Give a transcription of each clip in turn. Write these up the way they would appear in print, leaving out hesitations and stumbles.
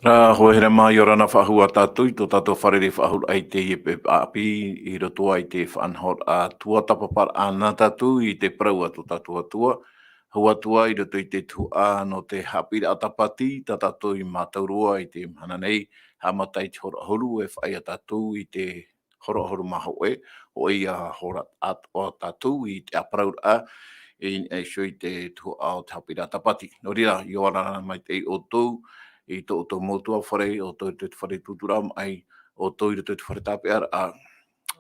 Ra hoere mai o rana whahua tātui, tō tātou wharere whahura ai Teie pe api, I roto ai te whanhor a tuatapapa ana tātou I te Parau atu tātou atua. Hua tua I roto I te tua no te Haapiiraa Sabati, tā tātou I mātaurua I te mana nei, hamatai te hora horu e whaia tātou I te hora horu maho o ia hora atoa tātou I te aparaura e shui te tua o te Haapiiraa Sabati. No rira, I o arana mai te outou, I itoito motua whare, o toi te whare tuturam ai, o toi te whare tapea a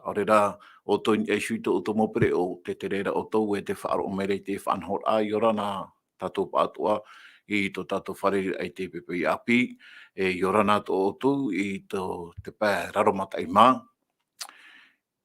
orera, o toi e shui to mopere o te terera o tau e te whaaro mere te whanhor a I orana tatou Atua I to tatou whare ai te pepe I api, e I orana to o tau I to te pā raromata I mā,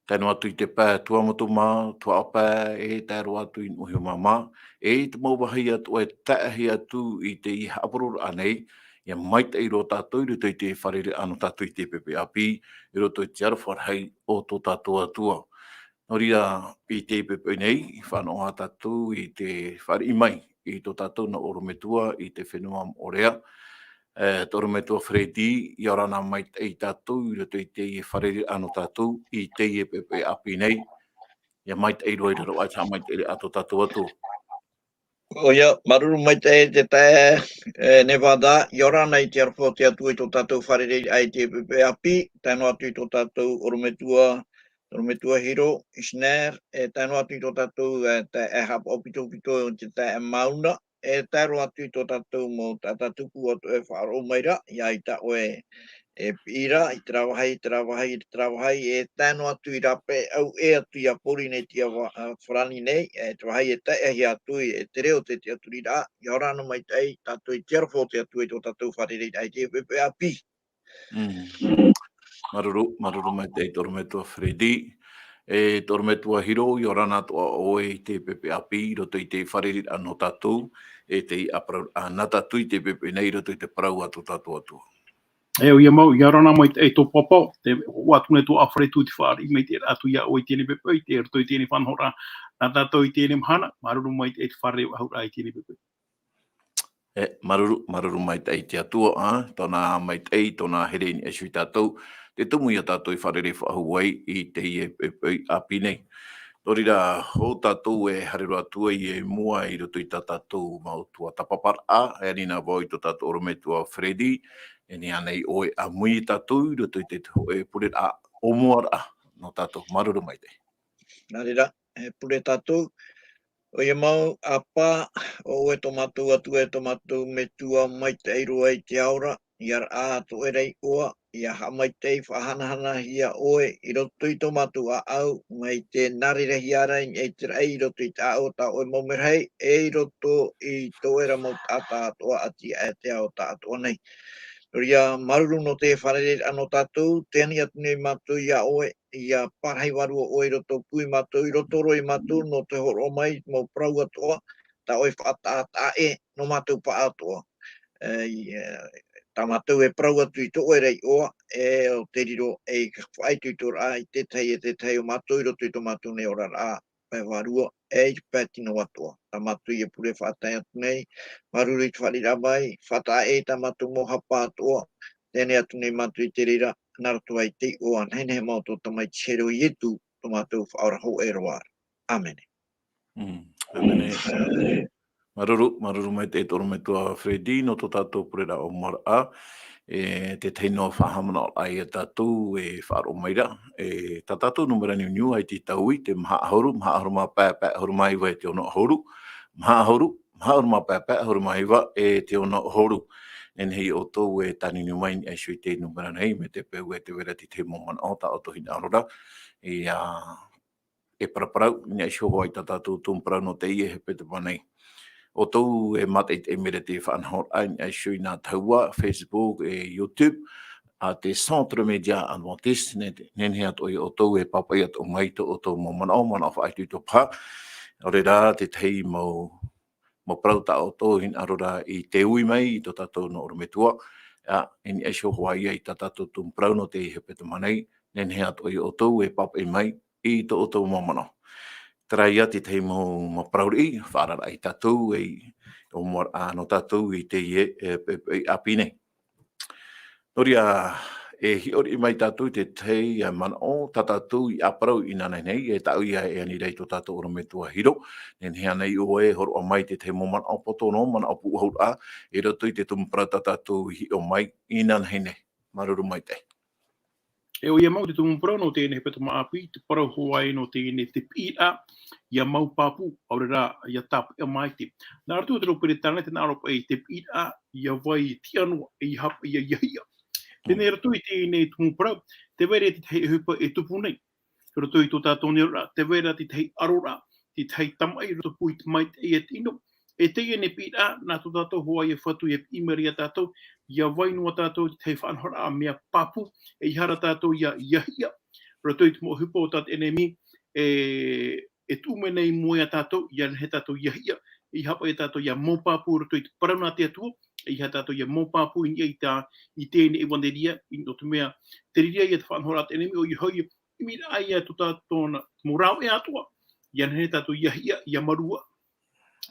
tēnu atu I te pā tuamotu mā, tuapā, e tēru atu I nuhi mā, e te mauwahi atu e taeae atu I te I haporor anei, ia maite I ro tātou I roto I te wharere ano tātou I te pepe api, I roto I te arawharhei o tō tātou atua. No ria I te pepe nei, I whanoa tātou I te whare I mai, I tō tātou na orometua I te whenua orea, tōru me tua Fredi, I orana mai I tātou, I roto I te wharere ano tātou, I Teie pepe api nei, ia mai te roi raro ai tā mai te ato tātou atu. Oia, maruru mai te tae Nevada, I orana I te arwho te atu I tō tātou wharere ai te pepe api, tēnu atu I tō tātou orometua hiro, isner, tēnu atu I tō tātou e hapa opito te tae mauna, tēru atu I tō tātou mo tātuku atu e whaaro maira, ia I ta oe piiraa, I trawahai, tēnu atu I rape, au atu I apori nei tia wharani nei, trawahai taeae atu te reo te atu rira, I orana mai tei, tātou I te arwho te atu tō tātou wharere ai te pepe api. Maruru mai te toru me tua Fredi, toru me tua hiro, I orana toa oe te pepe api, roto I te wharere ano tātou, te aparau ana tātou I te pepe nei, roto I te parau atu tātou atua. O ia mau, ia rana mai te tō papa, te watune tō awhare tū te whāri, mai te atu ia oi tēne pepe, te roto I tēne whanhora, nā tātou I tēne mhana, maruru mai te whare ahura I tēne pepe. Maruru mai te te atua, tōna mai te tōna hereni e sui tātou, te tumu ia tātou I wharere whahuai I Teie pepe api nei. Torira, ho tātou e harero atua I mua I roto I tātou mau tuatapaparaa, e anina wau I tō tātou orometua Fredi, e ni anei oe a mui tātou, roto I te pure a omuara no tātou. Maruru mai te. Nā rira, pure tātou, o ia mau apa, o e tomatu atu e tomatu me tua mai te eiru ai te aura, I ar a to e rei oa, I a hamai te whahanahana hia oe, I roto I tomatu a au, mai te narirehi ara I te rei, I roto I te ao ta oe maumerhei, e roto I to era mau tata atoa ati e te ao ta atoa nei. Ria maruru no te wharere ano tātou, tēni atu nei mātou ia oe, ia parhai warua oe roto pui mātou, I roto roi mātou no te horo mai, mō Parau atoa, ta oe whaatae no mātou pa atoa. Ta mātou e Parau atu I to oe rei oa, o te riro e whaitu I tora ai, te tei o mātou, I roto I to mātou nei ora rā, pai warua, e pētino atoa. Ta mātou I pure whaatai atu nei, maruru I te wharira mai, whatae ta mātou mo hapa atoa, tēne atu nei mātou I te rira, naroto ai te oa, hene mau tō tamai txero I etu, tō mātou whaora ho e roar. Amen. Amene. Maruru mai te toru me tua Fredi, no tō tātou purera o mara te teino whahamana ai a tātou e whaaro maira. Tā tātou numera niu ai te taui, te maha ahuru mā pēpē ahuru mai wa e te ono ahuru. Maha ahuru mā pēpē ahuru mai wa e te ono ahuru. Nenhei o tōu e tani niu mai ai sui te numera nei, me te peu e te wera ti te momana o tā o tohina arora. E paraparau, ni ai shoho ai tā tātou tōmparau no Teie hepetoma nei. O tau e mate e mere te whanhor ai shui nā taua, Facebook e YouTube, a te Centre Media Adventiste, nenhe atu o tau e papai atu ngai to o tau mo mana o whaitu to pā. Ore rā te tei mo prauta o tau hin arora I te ui mai I to tātou no orometua, eni e sho Hawaii ai tātou tum prau no te hepetoma nei, nenhe atu o tau e papai mai I to o tau mo mana. Trai ati te mo prauri, whaarara ai tātou, o mor no tātou I Teie api nei. Noria, hiori I mai tātou te Teie mana o tātou I aparau I nana nei, tau ia ni rei tō tātou ora me tua hiro, nen hea nei o horo o mai te mo mana o potono, mana o puhau a, roto I te tumpara tātou hi o mai, I nana nei, maruru mai te. E o ia mau te tumu no tēne hepetoma api, te parau huai no tēne te piiraa, ia mau papu, aurera, ia tapea maite. Nā ratu te ropere tāne te nāropa e te piiraa, ia vai tianua, ia ia. Tēnei ratu I tēnei tumu parau, te were te hei hupa e tupu nei. Ratu I tō tātou ni ora, te were te hei arora, te hei tamai, ratu pui te maite e tino. E teie ne piiraa, nā tō tātou huai e Fatu e imeri a tātou, ia wainua tātou te hei whanhora a mea papu, e ihara tātou ia ia. Ratu I te mo hupa o tātou enemi, e tume nei moe a tātou, ia he tātou ia. I hapa e tātou ia mō papu, ratu I te parauna te atua, I ha tātou ia mō papu I tēne e wanderia, I no te mea te riria I te whanhora te enemi o I hoi, I mira ai a tō tātou na morau e atua, ia he tātou ia marua,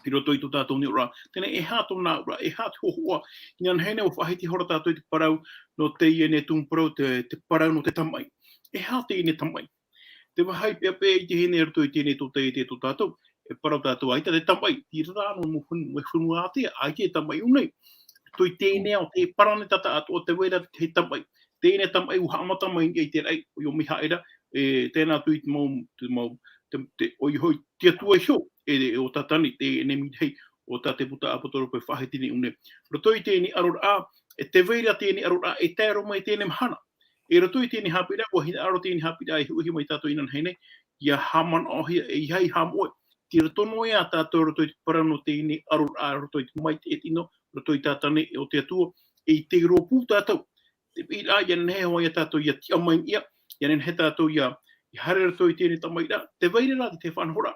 I roto I tō tātou ni ora. Tēnei e hātou nā ora, e hātou hoa, I ngan hene o whahiti hora tātou I te parau, no teie ne tūmparau, te parau no te tamai. E hāte I ne tamai. Te wahai pia pē I te hene roto I tēne tō teie te tō tātou, e parau tātou aita te tamai. Ti rāno mo whunu ātea, ai te tamai unei. Toi tēne au te parane tata atua te wera te tamai. Tēne tamai u haamata mai I te rei, o mi haera, tēnā tui te mau, o I hoi te atua hio, e o tatani, te enemi hei, o tā te puta apotoro pe whahitini une. Roto I tēne arora, e te wera tēne arora, e tēro mai tēne mahana. E roto I tēne Haapiiraa, wa hina aro tēne Haapiiraa, e huihi mai tātou inan heine, ia haman ohia, e hei hamoe. Tira tono e a tātou roto I te parano tēne arora, roto I te maite e tino, roto I tātane e o te atua, e te ropu tātou. Te piiraa, ia nehe hoa ia tātou ia tia mai ia, ia nehe tātou ia hare roto I tēne tamaira, te wairera te whanhora,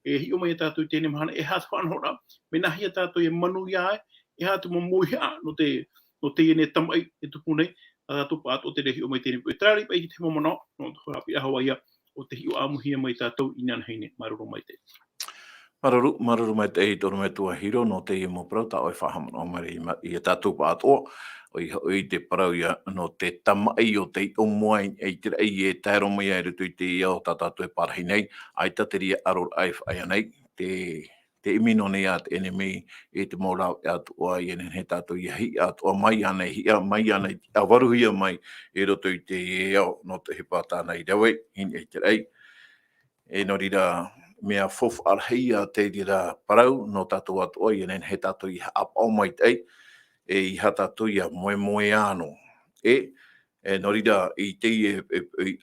e hi o mai tātou tēne mahana, e hāt whanhora, me nahi a tātou e manu ia e hāt mo moihea no te ene tamai e tupu nei, a tātou pāt o te rehi o mai tēne pui. Trāri pai ki te momano, no te Haapiiraa hawa ia, o te hi o amuhia mai tātou inan heine, maruru mai te. Maruru mai te I tono me tua hiro no Teie mo parau ta oi whahamana o mare I tātou pa atoa o I te parau ia no te tamai o te o moai e te rei e taero mai ai rutu I te ia o tātou e parahi nei ai tateria aror aif ai anei te imino nei at enemy e te morau e atua I enen he tātou ia hi atua mai anei a waruhia mai e roto I te ia no te hipata nei rewe hin e te rei e no rira mea fof arheia te rira parau no tātou atua I enen he tātou I apau mai tei e I ha tātou ia moe ano. E no rira I Teie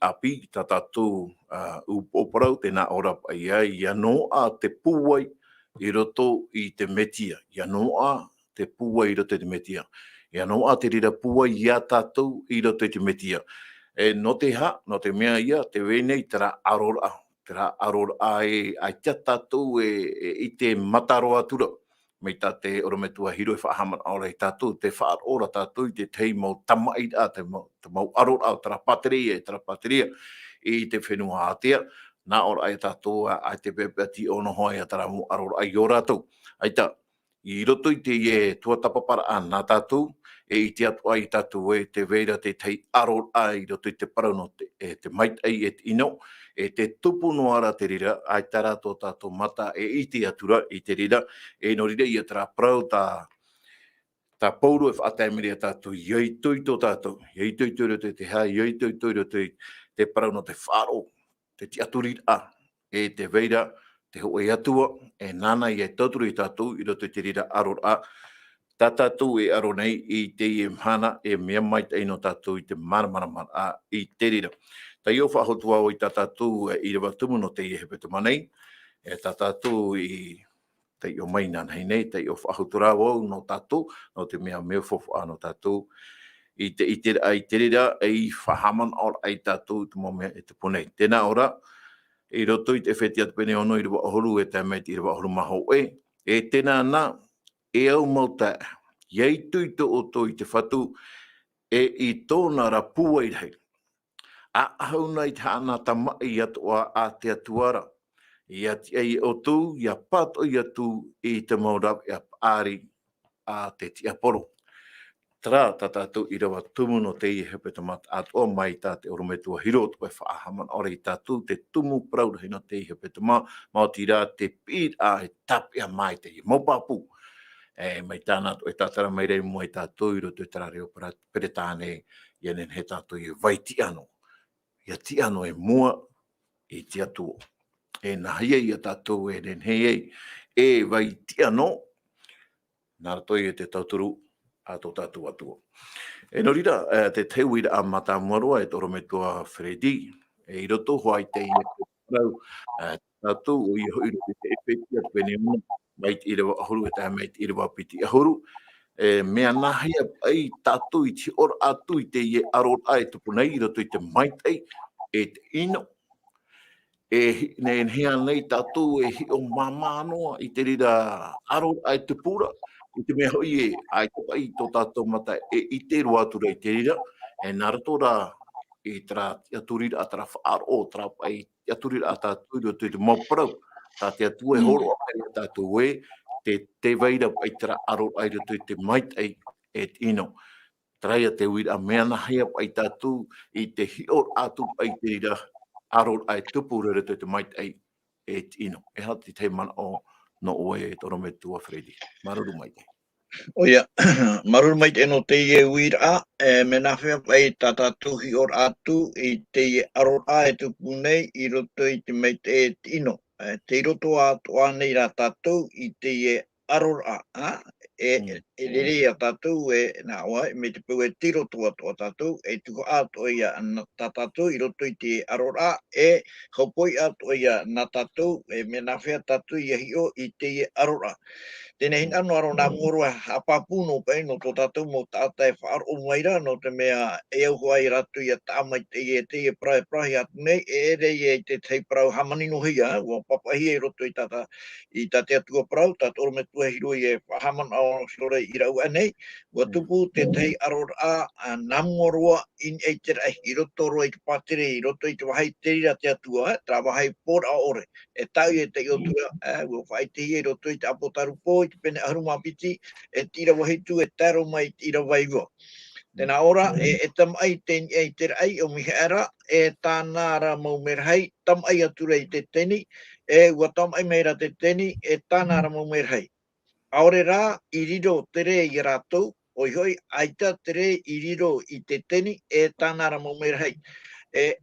api tā tātou o parau tēnā ora pai ai ia no a te puai I roto I te metia. Ia no a te puai I roto I te metia. Ia no a te rira puai ia tātou I roto I te metia. E no te ha, no te mea ia, te wenei tera arora. Tera arora e ai tia tātou I te mataroa tura. Mei tā te ora me tua hiro e whahamana ora I tātou, te whaarora tātou I te tei mau tamai a, te mau arora, tera pateria, I te whenua atea, nā ora ai tātou ai te pepeti ono hoi a tera mau arora ai o rātou. Aita, I roto I te tuatapapara nā tātou, I te atua I tātou e te veira te tei arora I roto I te parau no te maite ai e te ino, e te tupu no ara te rira, ai tara tō tātou mata e iti atura I te rira, e no rira I a tara prau tā pauru e whātaimiri a tātou, itoito tātou, itoito roto te hā, itoito roto te parau no te whāro, te tiaturira, e te veira, te hoe atua, e nana I e tauturu I tātou, I roto te rira arora, tā tātou e aro nei I Teie haana, e mea mai te ino tātou I te maramara I te rira. Tai o whahotua o I tā tātou Irava tumu no Teie hepetoma nei, e tā tātou I tei o mai nana hei nei, tei o whahotura o no tātou, no te mea fofa no tātou, I te rira e whahaman or ai tātou te mo mea e te ponei. Tēnā ora, I roto I te whetia te pene ono I rawa ahuru e te mea I rawa ahuru maho e tēnā nā, e au mauta, iei tuito o to I te Fatu, e I tōna ra puai rei. A hauna I te haana tama I atoa a te atuara. Ia I outou, ia patoi atu I te maurau I a paari a te diabolo. Tra tatou Irava tumu no Teie hepetoma Atua maita te orometua hiro te whaahaman ore tatou te tumu praurahi no Teie hepetoma mao tira te piiraa he tapea maite i mopapu. Mai tāna to e tātara mai rei mo e tātou i roto e tara reo peretane i anen he tātou i vai ti ano. Ia ti ano e mua i ti atu. E nahia i a tātou e nen hei e vai ti ano. Nā toi e te tauturu a tō tātou atua. E no rira, te teuira a mata muarua e toro me tua Fredi. E i roto hoai te i e tātou o i hoi roto te Ephesia pene una. Mai te irawa ahuru e tae mai te irawa piti ahuru. Mea nahia ai tātou i ti ora atu i te i e aror ai tupu nei i roto i te maitei e te ino. Ne hea nei tātou e hi o mamanoa i te rira aror ai te pura. I te mea hoi e ai toa i tō tātou mata e i te rua atura i te rira. E nara tōra i tra aturira a tra whaaro o tra pai aturira a tātou i roto i te mauparau. Tā te atua e horo ai a tātou e te veira pai tra aro ai roto i te maitai e ino. Traia te uira a mea nahia pai tātou i te hior atu pai te rira aro ai tupura roto i te maitai e ino. E hati te mana o no oe e toro me tua Fredi. Maruru mai te. Oia, maruru mai te no Teie uira me nawhia pai tātātuhi or atu i Teie arora e tupu nei i roto i te meite e tino. Te roto a toa nei rā tātou i Teie arora. E rere a tātou e nā oa, me te pau e tiro toa toa tātou, e tuko ato ia na tātou i roto i te arora, e haupoi ato ia na tātou, e me nawhia tātou i ahio i Teie arora. Tēnei hin anu aro nā mōrua hapapuno pai no tō tātou mō tātai whaaro o maira no te mea e au hoai ratu i a tāmai te prae prahi atu nei e rei e te tei parau hamani no hia ua papahi e roto i tāte atua parau tātou me tua hiro i e haman ao sore i rau anei ua tupu te tei aror a nā mōrua in e te rai i roto roa i te pātere i roto i te wahai te rira te atua tra wahai pōra a ore e tau e te iotua ua whai te hi e roto i te apotaru pō i te pene aruma piti, e tira wahitu e taro mai tira waigo. Tēnā ora, e tam ai te rai o mihe ara, e tāna ara mau merhai, tam ai atura i te teni, e ua tam ai meira te teni, e tāna ara mau merhai. Aore rā, i riro tere i rātou, oi hoi, aita tere i riro i te teni, e tāna ara mau merhai.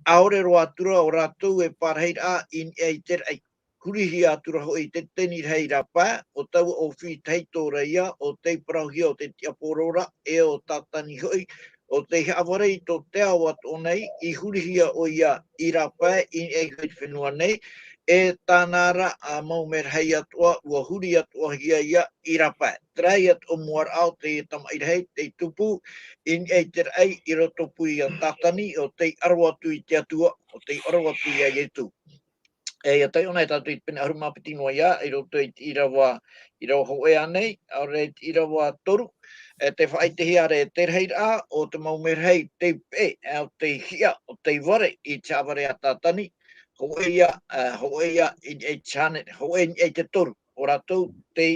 Aore roa atura o rātou e parhei rā in e te rai. Kurihi atura hoi te teni rei rapa, o tau o whi teito reia, o te parauhia o te tiaporora, e o tatani hoi, o te hawarei to te awa tonei, i hurihia o ia i rapa, i e hui whenua nei, e tānara a mau merhei atua, ua huri atua hia ia i rapa. Trai at o muar au te tamairhei, te tupu, in e te rei, i roto pui a tatani, o te arawatu i te atua, o te arawatu i a yetu. E tai ona e tātou i pene aruma piti noa ia, i roto i Irava hoe anei, aure i Irava toru, te whai te hiare e te reira, o te maumerhei te pe, o te hia, o te ware i te aware a tātani, hoe ia i e chane, hoe i te toru, o rātou te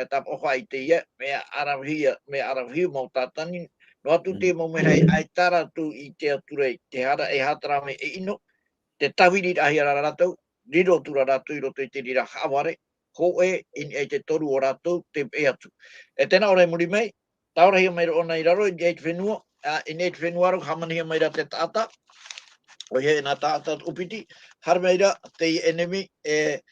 tapoha i te ia, mea arawhia mau tātani, no atu te maumerhei ai taratu i te ature, te hara e hatarame e ino, te tawiri ahi ara rātou, riro tura rātou i roto i te rira haware, hoe in e te toru o rātou te pe atu. E tēnā ora muri mei, taura hia mai ona i raro, i e te whenua, i e te whenua aro, hamani hia mai ra te taata, o he nā taata upiti, har mai ra te enemi e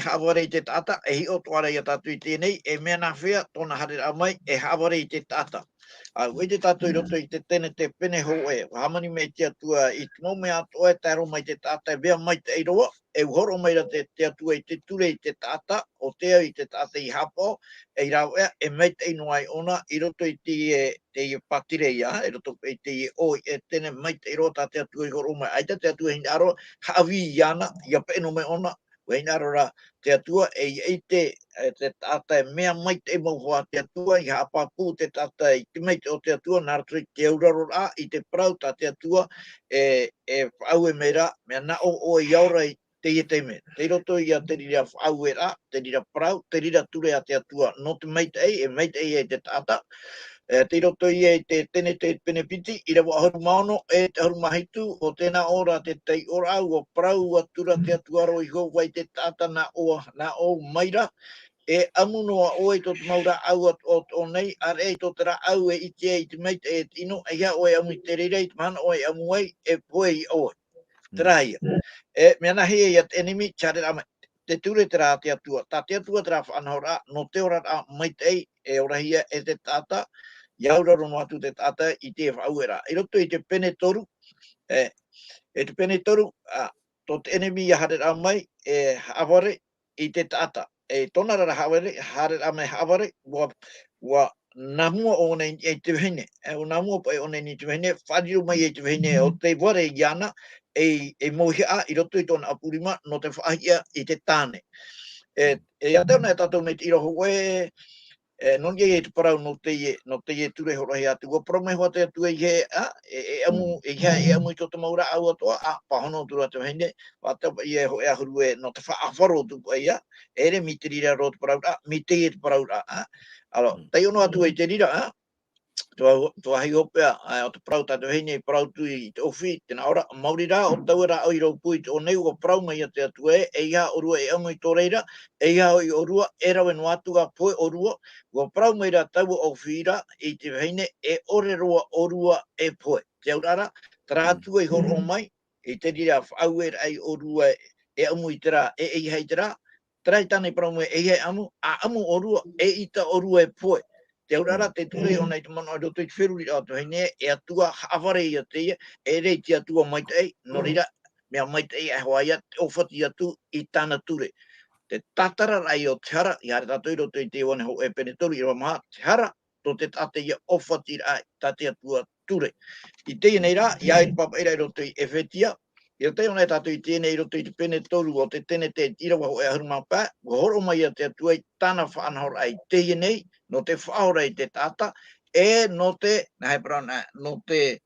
haware i te taata, e hi o toara i a tātou i tēnei, e mea nā whea, tōna hare a mai, e haware i te taata. Ui te tātou i roto i te tene te pene hoe, hamani mei te atua i tino me atoa e taro mai te tāta e bea mai te eiroa, e uhoro mai ra te atua i te ture i te tāta, o tea i te tāta i hapo, e rawea e mei te ino ai ona, i roto i te patire ia, i roto i te oi, e tene mei te eiroa tā te atua i horo mai, aita te atua hini aro, hawi i ana, i a peno me ona, hini aro ra te atua, e te tāta e mea mai te mau hoa te atua, i hapapu te tāta i te mei te o te atua, nā rato i te auraro a, i te parau tā te atua, whau e mera, mea na o i aura i te i te me. Te roto i a te rira whau e ra, te rira parau, te rira ture a te atua, no te mei te ei, e mei te ei e te tāta, te roto i te tene te penepiti, I rawa ahuru maono te ahuru mahitu o tena ora te tei ora au o Parau atura te atuaro I ho wai te tata na o maira, amu noa oe to te maura au o nei, ar to te ra au I te meite te ino, ia oe amu I te reirei, te mana oe amu ai, poe I oe. Traia. Mea nahi ia te enemi, chare rama, te ture te rā te atua. Tā te atua te rā whanahora, no te ora rā maitei, ora hia te tata, iaura rono atu te tata I te whauera. I roto I te pene toru, te pene toru, to te enemi ia hare rā mai, haware I te tata. Tona rara haware rā mai haware, wa namua o nei te whene, o namua pa o nei te whene, whadiru mai te whene, o te ware iana, mohia I roto I tona apurima, no te whaahia I te tāne. Ateu nei tatou me te iroho, non ye te Parau no Teie ture horahi atu. Wa Parau mai hoa te atu amu, amu I toto maura au atoa, pahono tura te whene, wata ia ho ahuru no te whaafaro tu pa ia, ere mi te rira ro te Parau mi Teie te Parau Alo, tei ono atu te rira, tua hei hopea, o te Parau tātou hene, Parau tui te ofi, tena ora, mauri rā, o tau rā oi rau pui, o nei ua Parau mai a te atu ia orua amu I tō reira, ia oi orua, rawe no atu a poe orua, ua Parau mai rā tau o whira, I te hene, ore roa orua poe. Te aurara, tara atu I horo mai, I te rira whauer ai orua amu I te rā, hei te rā, trai tāne Parau mai hei amu, amu orua, ita orua poe. Te aurara te ture o nei te mana o roto I te whiruri atu hene, atua haware I a Teie, rei te atua maite no rira, mea maite hoa ia, o whati atu I tāna ture. Te tatara rai o te hara, I hare tātou I roto I te wane ho pene toru, I rawa maha, te hara, to te tate ia o whati rai, tate atua ture. I Teie nei rā, I ai papa I roto I Ephesia, I te ona tātou I tēnei I roto I te pene toru o te tene te irawa ho ahuruma pā, wa horo mai a te atua I tāna whaanahora ai Teie nei, no te whaora I te tata, no te, nahe parana, no te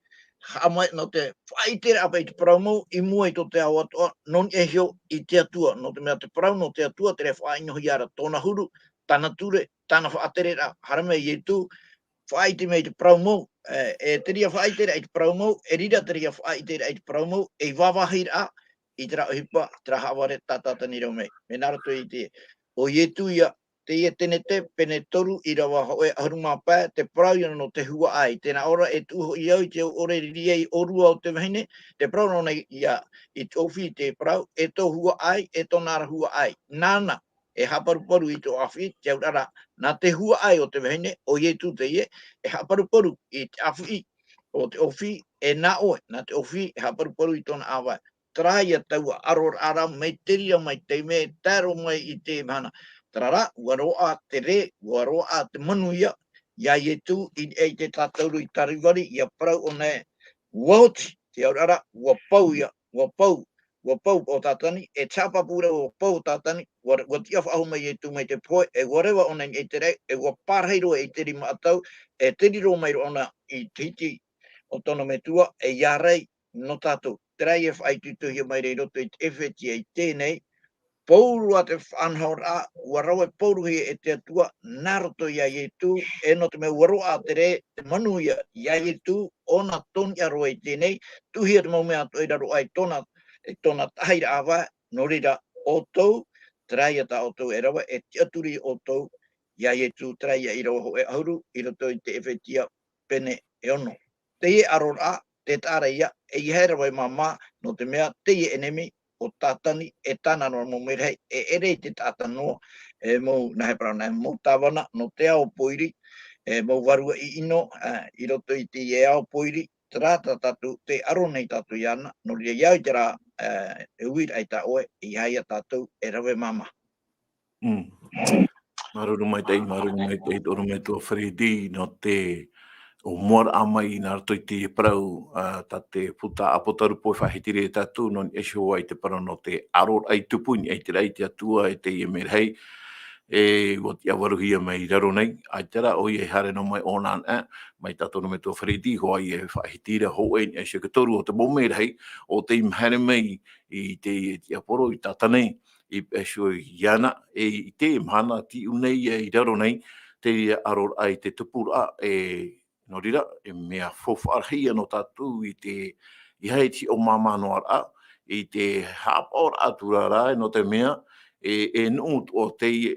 whaitere apa I te Parau mau, I mua I to te au atoa, non heo I te atua, no te mea te Parau, no te atua, te re whaingohi ara tōna huru, tāna ture, tāna whaatere ra, harame I tū, whaite mei te Parau mau, te ria whaitere ai te Parau mau, rira te ria whaitere ai te Parau mau, wawahi ra, I te rao hipa, te raha ware tātata ni rau mei. Me narato I te, o tū ia, Teie tene te pene toru I rawa hoe ahuruma pā, te Parau ia no te hua ai, tēnā ora tuho I au te ore ria I orua o te wahine, te Parau no nei ia, I te ofi te Parau, tō hua ai, tō nara hua ai. Nāna, haparuparu I tō awhi, te aurara, nā te hua ai o te wahine, o tū Teie, haparuparu I te awhi, o te ofi, nā oe, nā te ofi, haparuparu I tōna awai. Traia taua aror ara, mei teria mai te me, taro mai I te mana. Tarara, waroa te re, waroa te manuia, ia tū I te tātauru I tariwari, ia Parau o nei, wauti, te aurara, wapau ia, wapau o tātani, tāpapura o pau tātani, watia whaahu mai tū mai te poe, warewa o nei te rei, wapārheiro te rima atau, te riro mai ona I titi o tono me tua, ia rei, no tātou, te rei whai tutuhia mai rei roto I te Ephesia I tēnei, Paulu a te whanhora, warawe Paulu he te atua, naroto ia tū, no te mea waroa te re, te manu ia tū, ona toni aro I tēnei, tuhia te maumea to raro ai tona tahaira awa, no rira outou, traia ta outou rawa, te aturi outou, ia tū, traia I rawa ho ahuru, I roto I te Ephesia pene ono. Teie arora, te tāra ia, hera wai mama, no te mea, teie enemi, o tātani, tāna no mo merei, ere te tātano, mo nahe parana, mo tāwana, no te ao poiri, mo warua I ino, I roto I te ao poiri, trata tatu, te aro nei tatu iana, no ria iau te rā, uir ai tā oe, I haia tātou, rawe mama. Maruru mai tei, toro mai tua wharidi, no te o moara amai I nā rato I te Parau, ta te puta apotaru poi whahitire e tātou, non e shio ai te Parau no te aror ai tupuni, ai te rei te atua, te merhei, o te awaruhia mai raro nei, ai tera, o I hare no mai onan mai tātou no me tua wharidi, ho ai e whahitire, ho e shio katoru o te momerhei, o te imhare mai I te aporo I tātanei, I shio iana, I te imhana, ti unei I raro nei, te aror ai te tupura no rira, mea whowharhia no tātou i haiti o mamano ara, i te hapor atura rai no te mea, nūt o Teie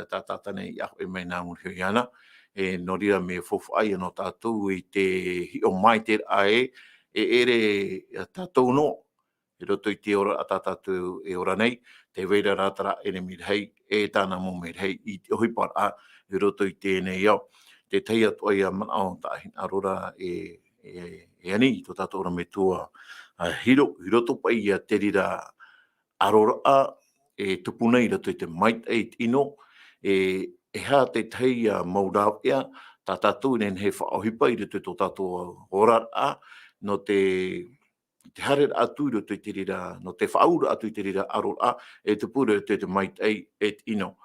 tātātane i aho mai nā muriho i ana, no rira me whowhaia no tātou i te hi o maite ae, ere tātou no, roto i te ora a tātou ora nei, te veira rātara mirhei, tāna mo mirhei, i te ohipar a, roto i tēnei au. Te Teie Atua ia manao tāhin arora ani, i tō tātou ora me tua hiro topa ia te rira arora a, tupu nei roto i te maite ino, hea te Teie maurāwea, tā tātou nen he whaohipa i roto i tō tātou horar a, no te hare atu roto i te rira, no te whaura atu i te rira arora a, te pura te maite ino.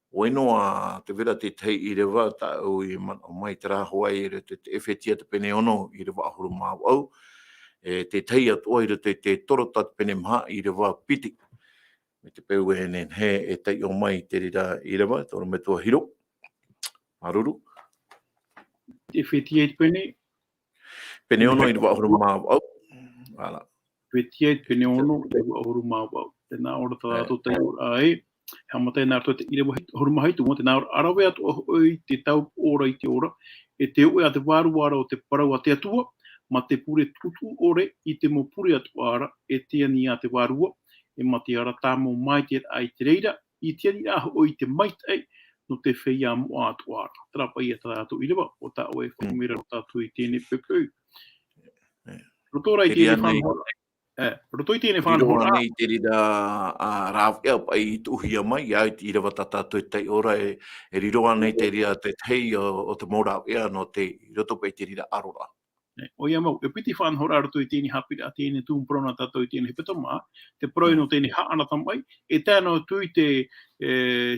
Wenoa te vera te tei Irava tāu i mai te rāhoa i te Ephesia te pene ono i Irava ahuru māu au. Te Teie Atua i te torota te pene maha i Irava piti. Me te peu nen he tei o mai te rira Irava, tōra me tua hiro. Maruru. Ephesia te pene. Pene ono i Irava ahuru māu au. Wala. Ephesia te pene ono i Irava ahuru māu au. Tēnā ora tātou tei ora ai. Hamatai nā rātua te Irava horumahai tu mo te nā ravea tu oi te tau ora i te ora, te ue a te wāruara o te Parau a te Atua, ma te pure tutu ore i te mo pure atu ara, teani a te wārua, ma te ara tāmo maite ai te reira, i teani aho oi te maite no te whea mo atu ara. Trapa i a tātou Irava, o tā oe whakumira o tātou i tēne pekau. Rotora i tēne whanhora. Roto i tēne whanhora. Riro nei te rira ravea pai i tuhia mai, ai te Irava tātou tei ora riro nei te rira te tei o te moravea no te roto pai te rira arora. O ia mau, piti whanhora roto i tēne Haapiiraa, tēne tūmprona tātou i tēne hepetoma, te paroi no tēne haana tamai, tēnā tui te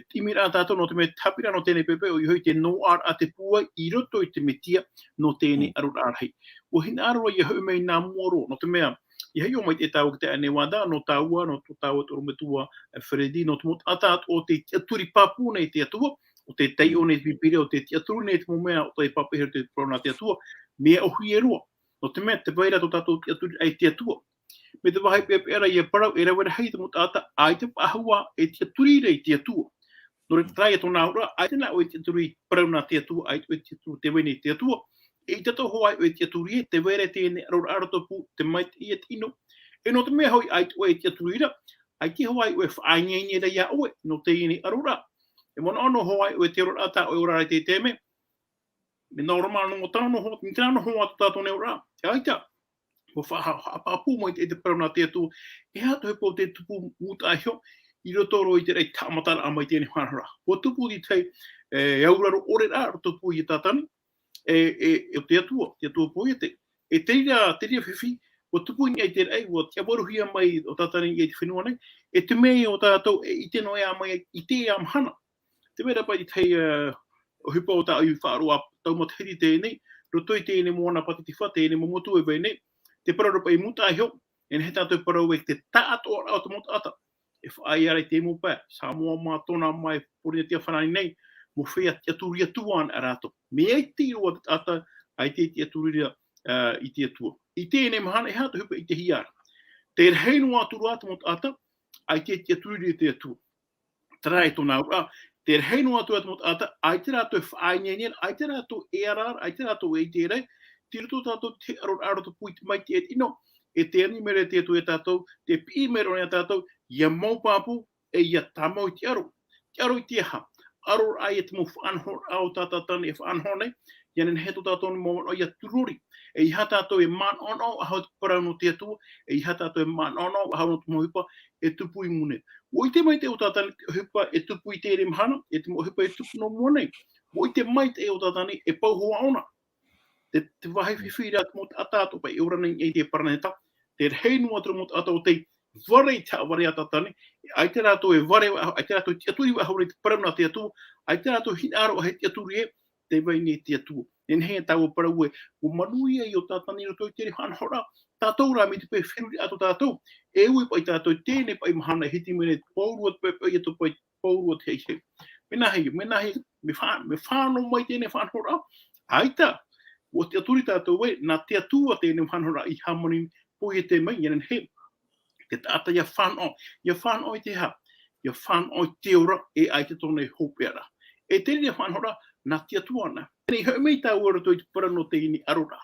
timira tātou no te me Haapiiraa no tēne pepe, o i hoi te noar a te puai i roto i te metia no tēne arora rahi. O hina arora i hoi mei nā moro, no te mea, i hei o mai te tau te ane wada, no taua, no tau atu rometua Fredi, no te mot atat o te tiaturi papu nei te atua, o te tei o nei te pipire, o te tiaturi nei te mumea, o te papeher te prona te atua, mea o hui e rua. No te mea, te vaira to tātou tiaturi ai te atua. Me te wahai pepera i e Parau, e rawe hei te mot ata, ai te pahua e tiaturi rei te atua. No re trai ato nā ura, ai tena o e tiaturi prona te atua, ai te tiaturi te wene te atua, e tato hoai o e tiaturi te vere tēne arora topu te maite i et ino. E no te mea hoi ai o e tiaturi ai te hoai o e whaingaini rei a oe no te ini arora. E mona ono hoai o e te arora ata o e ora te teme. Me nā ora mana no tāno hoa, ni tāno hoa to tātou ne ora. Te aita, o whaapapu mai te parana te atu, e hato he po te tupu muta ahio, i rotoro i te rei tamatara a mai tēne whanara. O tupu di tei, auraro ore rā tupu i tātani, o te atua poi e teira whiwhi, o tupu ni ai te rei, o te awaruhia mai o tātani i te whenua nei, e te mei o tātou i te noea mai i te amhana. Te mera pai tei o hipa o tā ai whaaroa taumatahiri tēnei, roto i tēne moana patitiwha, tēne momotu e vei nei, te pararo pai muta ahio, e he tātou parau e te tātoa rao te mota ata. E whaai arai te mo pā, sā mua mā tōna mai pori tia whanani nei, mo whea te aturi atuan a rātou. Me ai te roa te ata, ai te aturi i te atua. I tēne mahana e hātou hipa i te hiara. Te reino aturu atu mot ata, ai te aturi i te atua. Tarai tōna ura, te reino atu mot ata, ai te rātou whaingenien, ai te rātou e arar, ai te rātou e te rei, te rito tātou te aror te pui te mai te et ino, e te ani mere te atu e tātou, te pi mere o tātou, ia mau pāpu, e ia tamau i te aro. Te aro i te aha. Aror ai e te mo whanhor au tātātani e whanhor nei, ianen he to tātou ni mo o ia tururi. E iha tātou e man ono a hau te parau no te atua, e iha tātou e man ono a hau no te mohipa e tupu i mune. O i te mai te o tātani hipa e tupu i te ere mahana, e te mohipa e tupu no monei. O i te mai te o tātani e pauhoa ona. Te wahai whiwhira te mot atato pa e ora nei e te paraneta, te reinu atu mot ato te vare te aware atatani, ai te rātou e vare, ai te rātou te aturi wa haure te parana te atua, ai te rātou hinaro he te aturi e, te waini te atua. Nen hea tau parau e, o manui e o tātani roto i tere hanhora, tātou rā me te pai whenuri ato tātou, e ui pai tātou tēne pai mahana hiti mene pauruat pai pai ato pai pauruat hei hei. Mena hei, me whāno mai tēne whanhora, aita, o te aturi tātou wei, nā te atua tēne whanhora I hamoni pui e te mai, yanen he, te tata ia whanau I te ha, ia whanau I te ora e aita tōne hōpera. E tēne whanhora, nā te atua ana. Nei hau mei tā ora tō I te parano te ini arora.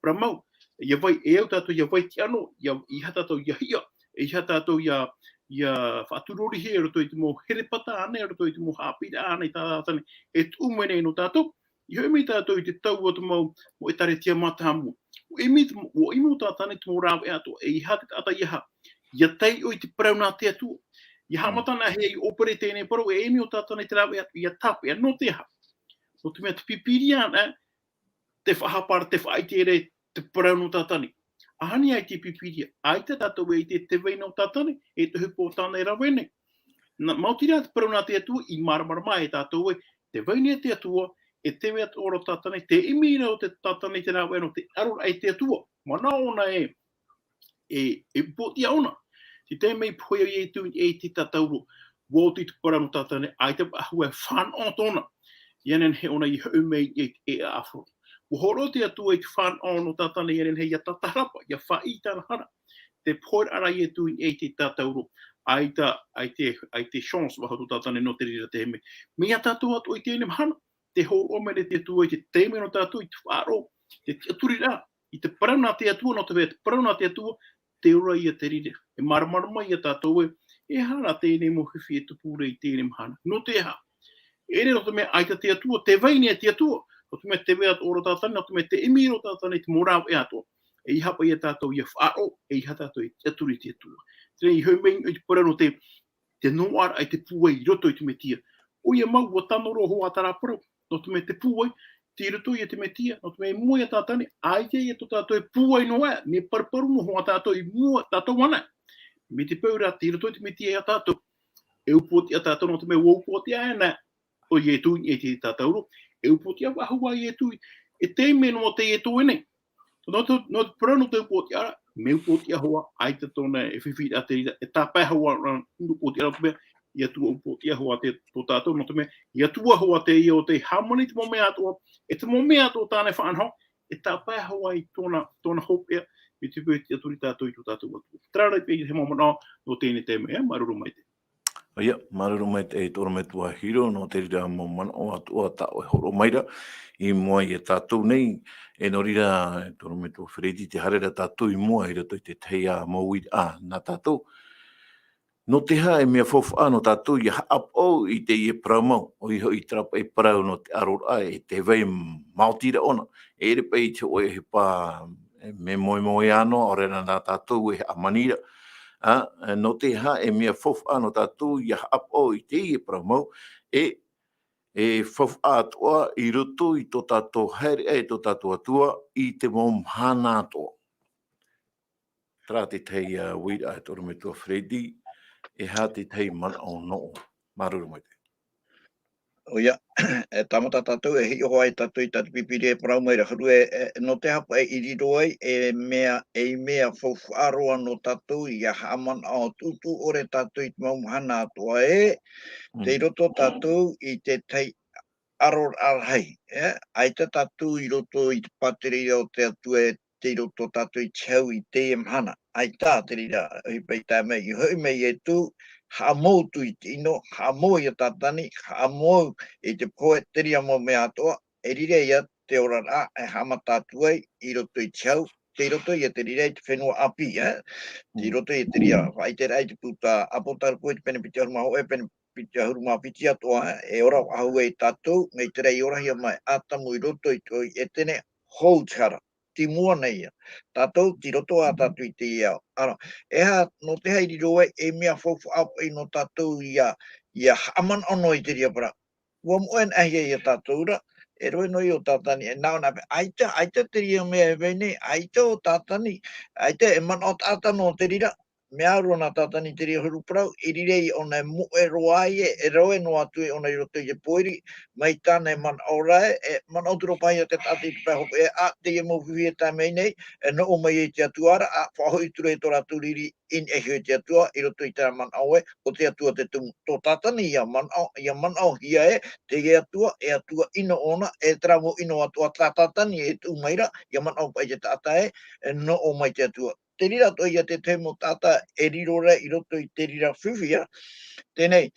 Pra mau, ia vai e au tātou, ia vai te ano, ia tātou ia hia, ia tātou ia whaturori he ero tō I te mō herepata ane, ero tō I te mō Haapiiraa ane, tātane, e tūmene no tātou, I hau mei tātou I te tau o te mau, mo e tare tia matahamu. O imo tātane te mō ravea ato, e iha te tata iaha, ia tei o I te parau nā te atua. Ia hamatana he I opere tēne parau, e emi o tātane te ravea ato, ia tapea, no te ha. No te mea te pipiria ana, te whahapara, te whaitere, te parau no tātane. Ahani ai te pipiria, ai te tātou e te wei no tātane, e te hupo tāne rawene. Mautira te parau nā te atua, I maramarama e tātou e, te wei ni te atua, e te wea te oro tātane, te imira o te tātane te rawe no te arora e te atua. Mana ona e potia ona. Te te mei poia I tu e te tatauro, wōti te parau no tātane, ai te ahua whanau tōna. Ianen he ona I hau mei e afro. Ko horo te atua I te whanau no tātane ianen he ia tatarapa, ia whaitana hana. Te poir ara I tu e te tatauro. Ai te chance waho tu tātane no te rira te heme. Mea tātou atu I tēnem hana. Te horo mene te atua I te teime no tātou I te whāro. Te aturi rā. I te parau nā te atua no te wea. Te parau nā te atua, te ora I te rira. E maramarama I a tātou e hana tēne mo whiwhi e te pūre I tēnem hana. No te ha. Ere no te mea aita te atua, te vaini te atua. No te mea te wea oro tātane, no te mea te emiro tātane te morau e atua. E I hapa I a tātou I a whāro, e I ha tātou I te aturi te atua. Tēnei I hau mei I te parau no te noara ai te puai I roto I te metia. O ia mau o tanoro hoa tara parau, no te mea te puai, te roto I te metia, no te mea mua I a tātane, ai te I a tātou I puai noa, ne parparu no hoa tātou I mua tātou wana. Me te paura, te roto I te metia I a tātou. E upoti a tātou no te mea upoti a ena. O ye tu e te tatauro e upoti a wahua ye tu e te me no te ye tu ene no prono te upoti ara me upoti a hoa ai te tona e whiwhi a te e tapea hoa no upoti ara te ia tu upoti a hoa te tatou no te me ia tu a hoa te ia o te hamoni te mo me atoa e te mo me atoa tāne whanho e tapea hoa I tona hopea me te pēti aturi tātou I to tātou atu. Trārai pēi he mamana no tēne te mea maruru mai te. Ia, maruru mai te e toro me tua hiro, no te rira mo mana o atua ta o horo maira, I mua I e tātou nei, e no rira e toro me tua Fredi te harera tātou I mua I rato I te Teie mo wid a na tātou. No te ha e mea fofa no tātou I haapou I te I e praumau, o I hoi trapa e parau no te arora e te vei mautira ona, e re pei te oe he pā me moe ano, o rena nā tātou e amanira, no te ha e mea fofa no tātou I haapou I te I e praumau, e fofa atoa I roto I to tātou haere e to tātou atua I te mom hana atoa. Tra te Teie wira e toro me tua Fredi, e ha te tei mana o no maruru mai te. O ia, e tamata tātou e hi oho ai tātou I tātou pipiri e parau mai raharu no te hapa e iriro ai e mea whauwharoa no tātou I a haman ao tutu ore tātou I te maumahana atua te roto tātou I te tei aror arhai. Ai te tātou I roto I te pateri o te atua te roto tātou I tau I te hana. Ai tā te rira I pei tā mei. I hoi mei e tū ha mou tu I te ino, ha mou I a tātani, ha mou I te poe teria mo me atoa, e rire ia te ora rā, e hama tātuai, I roto I tau, te roto I te rire I te whenua api, te roto I te ria, vai te rai te puta apotaru koe te pene piti aruma hoe, pene piti aruma piti atoa, e ora ahu e tātou, mei te rei ora hia mai atamu I roto I toi, e tene hou tara. Ti mua nei ia. Tātou, ti roto a tātou I te iau. Ara, eha, no te hairi roe, e mea fofu apa I no tātou ia haman ono I te ria para. Ua moen ahia ia tātou ra, e roe no I o tātani, e nao nape, aita te ria mea e vene, aita o tātani, aita e man o tātano o te rira, mea rona tatani te ria huru parau, irirei ona mu e roai e roe no atu e ona i roto i e poiri, mai tāne man aurae, e man auturo pai a te tati te pahopo e a te e mawhiwi e tā mei nei, e no o mai e te atuara, a whahoi ture e tora turiri in e hoi te atua, i roto i tā man aue, o te atua te tumu. Tō tatani ia man au hia te e atua ino ona, e tramo ino atua tātatani e tu maira, ia man au pai te taeae, e no o mai te atua. Te rira toi ia te temo tata e rirora i roto i te rira whiwhia. Tēnei,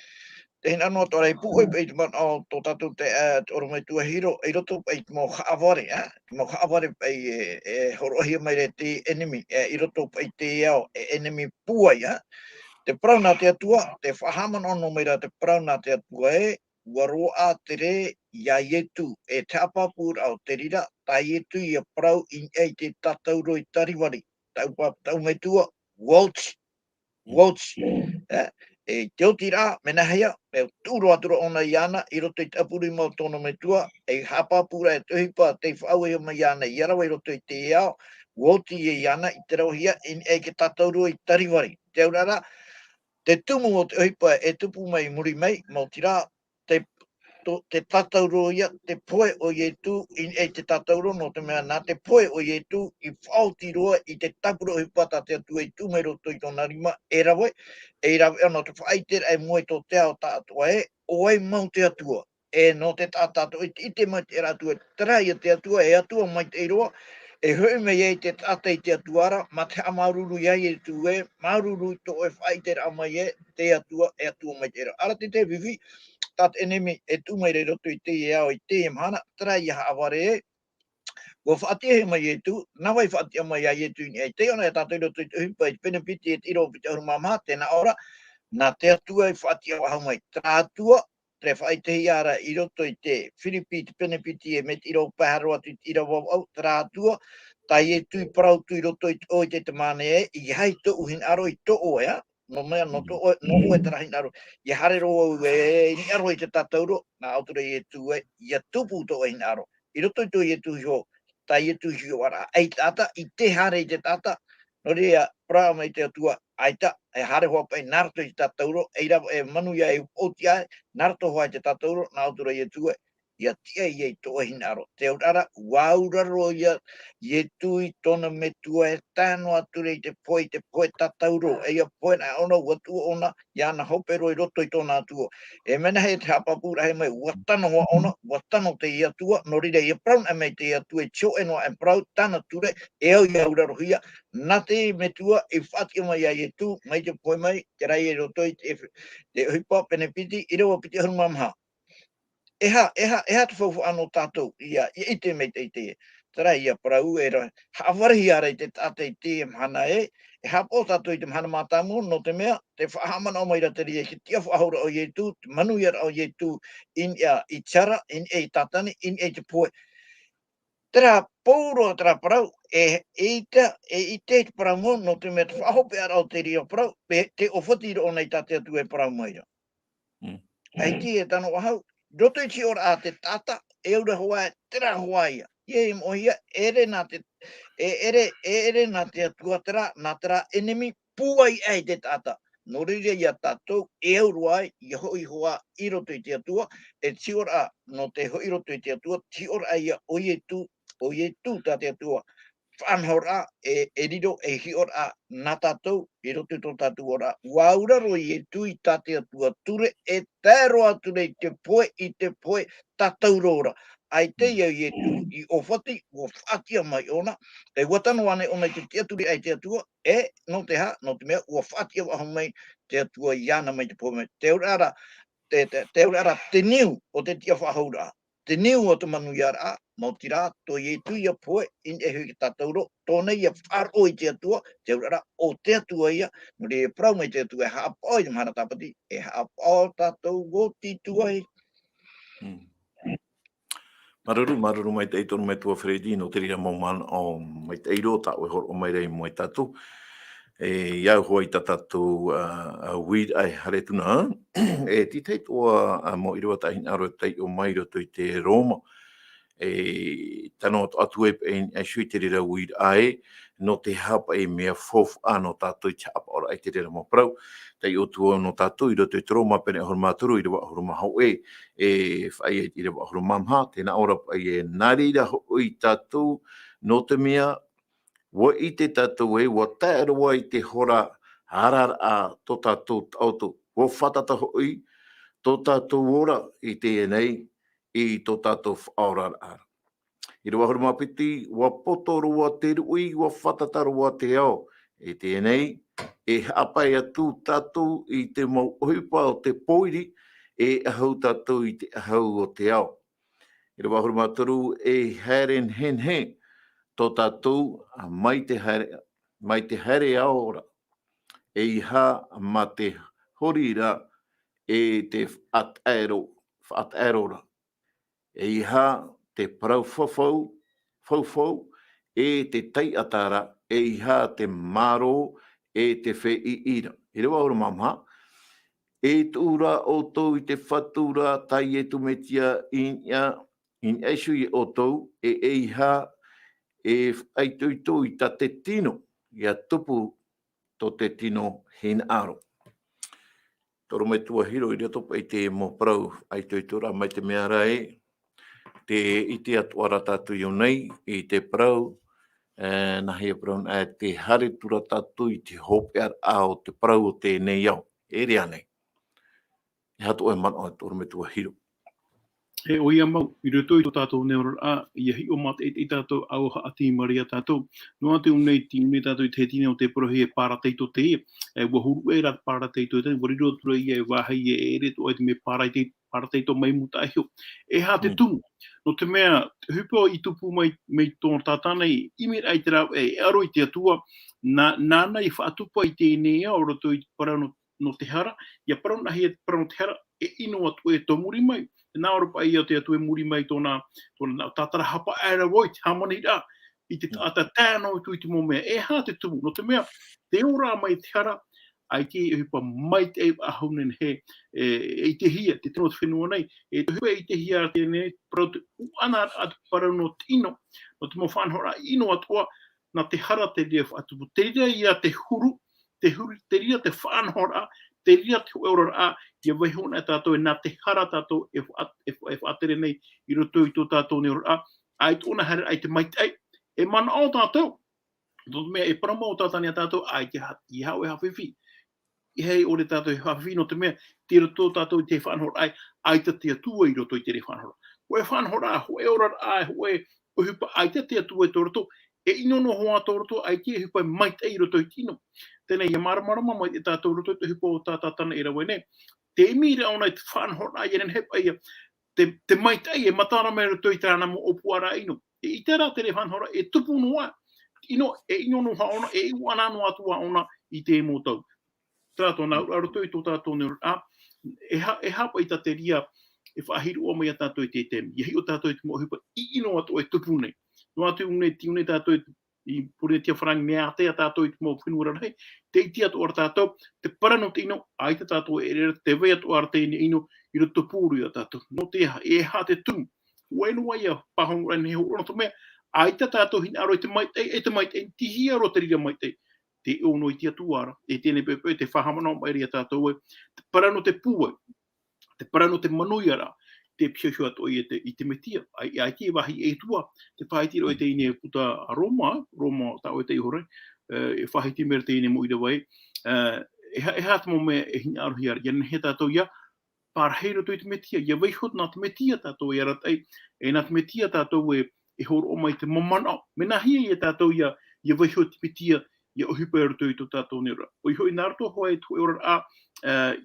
te hina anō tōrei pūoi pei te man o tō tatu te oro mai tua hiro, i roto pei te mō haaware, mō haaware pei e horohia mai re te enemy, i roto pei te ao e enemy puai, te parau nā te atua, te whahaman ono mai ra te parau nā te atua ua roa te re ia ietu, e te apapur au te rira, ta ietu i a parau in ei te tatauro i tariwari. Tau mai tua, Waltz, e te oti rā, mena hea, e tūro atura ona i ana, i roto i te apuri mau tono mai tua, e hapapura e tuhipa, te whaau e mai ana, i arawa i roto i te iao, Waltz i ana, i te rauhia, in e ke tatauro i tariwari. Te aurara, te tumu o te ohipa e tupu mai muri mai, mautira, te tatauro ia, te poe o ietu, in e te tatauro no te mea nā te poe o ietu, i whaoti roa i te tapuro ohipa ta te atu e tu mai roto i tōna rima, e rawe no te whaiter e moe tō te ao ta atua o ai mau te atua, e no te tātato, i te mai te atua, trai te atua, e atua mai te iroa, e hoi mei e te tata i te atuara, ma te amaruru iai e tu maruru i tō e whaiter amai te atua, e atua mai te iroa. Ara te vivi, tat enemi e tu mai re roto i te ao i te hana, trai i haaware Wa whaatia mai e tu, na wai whaatia mai e tu ni e te ona e tātou roto i te hupa i penepiti e tiro pita hurumama, tēnā ora, nā te atua i whaatia waha mai tātua, tre whaitehi ara i roto i te Whiripi, te penepiti e me tiro paharo atu i Irava au, tātua, tai e tu i parau tu i roto i te tamane i hai to uhin aro i to o no mea no to o e tarahi aro, i hare ro au ni aro i te tatauro, nā autura i e tu i a tupu to e aro, i roto i to i e tu hio, tai e tu hio ara, ai tata, i te hare i te tata, no rea, pra mai te atua, aita, e hare hoa pai narto i te tatauro, e manu ia e oti ai, narto hoa i te tatauro, nā autura i e tu ia tia i e to e aro. Te aurara, wauraro ia, i e tu i tona me tua e tāno ature i te poe tatauro, e ia poe na ona, watua ona, ia na hopero i roto i tona atua. E mena hei te hapapura hei mai, watano hoa ona, watano te ia tua, no rire ia praun e mei te ia tua, e tio e noa e prau, tāna ture, e au ia uraro hia, nā te me tua, e whatia mai ai e tu, mai te poe mai, te rai e roto i te huipa, penepiti, i rewa piti harumamha. Eha te whauwha anō tātou, ia i te mei te tara ia parau e roi, hawarihi ara i te tātou i te mhana e hapo tātou i te mhana mātāmu, no te mea, te whahamana o maira te ria, ki tia whahora o ietu, manu iara o ietu, in i tiara, in e tātani, in e te poe. Tera pauro tera parau, e te parau mo, no te mea te whahope ara o te ria parau, te ofotiro o nei tātou atu e parau maira. Ai ti e tano wahau, roto i ti ora a te tata, e ura hoa e tera hoa ia. Ia i mohia, ere nā te tuatara, nā tera enemy, puai ai te tata. No rire ia tātou, e auru ai, i hoi hoa i roto i te atua, e ti ora no te hoi roto i te atua, ti ora ia o ie tu tā te atua. Whanhora e riro e hiora nā tātou, i roto i tō tātou ora. Wauraro i e tui tā te atua ture, e tēro ature i te poe tātou rora. Ai te iau i e tu i ofati, o whatia mai ona, e watano ane ona i te aturi ai te atua, no te mea, o whatia waho mai te atua i ana mai te poe mai. Te urara, te niu o te tia whahaura. Te niu o te manu iara, mautira, to i tu ia poe, in e hui ki tatauro, tōna ia wharo i te atua, te urara, o te atua ia, no re prau mai te atua, e haapau i te mahana tapati, e haapau tatou goti tuai. Maruru mai te eitonu me tua Fredi, no te rira maumana o mai te eiro ta o horo o mai rei mo i tatu. E iau hoa i tatu weed ai hare tuna, e ti teit o mo i rua tahin aro tei o mai roto i te Roma. tano atu e sui te rira uir ai, no te hapa e mea fof ano tātou te apa ora ai te rira mo prau, tei o tua no tātou i roto i toro mapene ahoro mātoro i rewa ahoro mahau whai i rewa ahoro mamha, tēnā ora e nārira hoi tātou no te mea, wa i te tātou wa tae aroa i te hora harar a tō tātou auto, wa whatata hoi, tō tātou ora i te enei, i tō tātou whaorar ara. I rewa horo mapiti, wa poto roa te rui, wa whatata roa te ao. E tēnei, e hapai atu tātou i te mau ohipa o te poiri, e ahau tātou i te ahau o te ao. I rewa horo matoru, e heren hen he, tō tātou mai te haere aora. E iha ma te horira e te whaataerora. E iha te parau whawhau, e te teiatara, e iha te maro, e te whē i ira. I rewa ora mamha, e tūra outou i te Fatura, Teie tumetia in esu i outou, e iha e itoito i ta te tino, i a tupu to te tino hin aro. Toro me tua hiro i rea topa i te mo prau itoito ra mai te mea rai, te iti atua ra tātou iau nei, i te prau, nahi a prau te hare tura tātou i te hopear ao te prau o te nei au, e rea nei. E hatu e mana o toro me tua hiro. E o ia mau, i roto i tō tātou neora a, i ahi o mate i tātou au haati maria tātou. No ate unei tātou i te tine o te prohi e pāra teito Teie, e wahuru e rat pāra teito te, wariro tura i e wahai e ere to e te me pāra teito mai muta ahio. E hā te tumu, no te mea, hupo i tupu mai tōna tātana i imi ai te rau e aro i te atua, nāna i whaatupa i te nea o roto i Parau no te hara, ia Parau nahi e Parau no te hara, e ino atu e tō muri mai. Nā ora pa ia te atu e muri mai tōna tātara hapa aera woi, te hamani rā, i te tāta tāno i tui te mō mea. E hā te tumu, no te mea, te ora mai te hara, ai te hupa mai te ewa ahaunen he, e te hia, te tino te whenua nei, e te hupa i te hia te ne, parau te uana atu Parau no tino, no te mō whanhora ino atua, na te hara te rea whaatupu. Te rea ia te huru, te rea te whanhora, te rea te ora a, ia waihona e tātou e nā te hara tātou e whaatere nei i roto i tō tātou ne ora a, ai tōna hara ai te maite e mana o tātou. Tō mea e parama o tātani a tātou, ai te i hau e hawhiwhi. I hei o re tātou e hawhiwhi no te mea, te roto tātou i te whanhora ai te te atua i roto i te re whanhora. Ho e whanhora a, ho e ora a, ho e hupa ai te atua i tō roto, e ino no hoa tō roto, ai te hupa maite i roto i tino. Tēnei, ia maramarama mai e tātou roto i te hupa o tātātana e rawe ne. Te mira ona i te whanhora ai eren hepa ia, te maite ai e matara me roto i tāna mo opuara ino. E i tērā te re whanhora e tupu noa, ino no haona, e iu ana no atua ona i te mo tau. Tātou nā roto i tō tātou ne a, e hapa i ta te ria e whahiru o mai a tātou i te temi. Ia hi o tātou i te mo hupa, i ino atua e tupu nei. No atu unei tiune tātou i pure tia wharangi mea atea tātou i te mō whenua rahi, te iti atu ar tātou, te parano te ino, ai te tātou e rera, te vei atu ar te ino i roto pūru a tātou. No te e hā te tumu, uenua ia pahongu rani heo rono to mea, ai te tātou hina aro i te maite, tihi aro te rira maite, te ono i tia tuara, e tēne pepe, te whahamana o mairi a tātou, te parano te puai, te parano te manuiara, te piohio ato i te metia, ai te wahi e tua, te whaitiro e te ine puta a Roma tau e te ihore, e whahiti mera te ine mo i rawai, e hata mo me e hina arohi ara, ia he tātou ia, pārheiro to i te metia, ia weihot nā te metia tātou i aratai, e nā te metia tātou e horo o mai te mamana, me nā hia i tātou ia weihot te metia, ia ohipa e roto i tō tātou nera. O i hoi nāroto hoa e tō e ora a,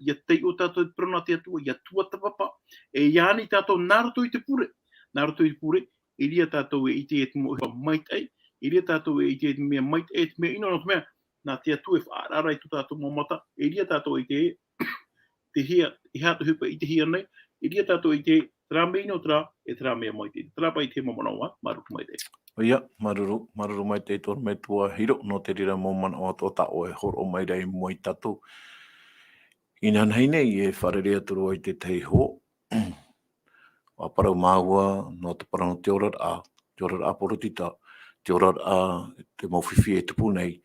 ia tei o tātou i prona te atua, ia tuatapapa, e iani tātou nāroto i te pure, e ria tātou e ite e te mo hipa maite, e ria tātou e ite e te mea maite, e te mea ino no te mea, nā te atua e whaarara i tō tātou mamata, e ria tātou e te hia, i hātu hipa i te hia nei, e ria tātou e te tra me ino tra, e tra mea maite, tra pai te mamanaua, marutu maite. Ia, maruru mai te tōna me tua hiro, no te rira mōmana o tō tāo e horo mai rei mo i tātou. Ina nei nei e wharerea turu ai te teiho, wa parau maua, no te parau te ora a porotita, te ora a te mawhiwhi e tupu nei,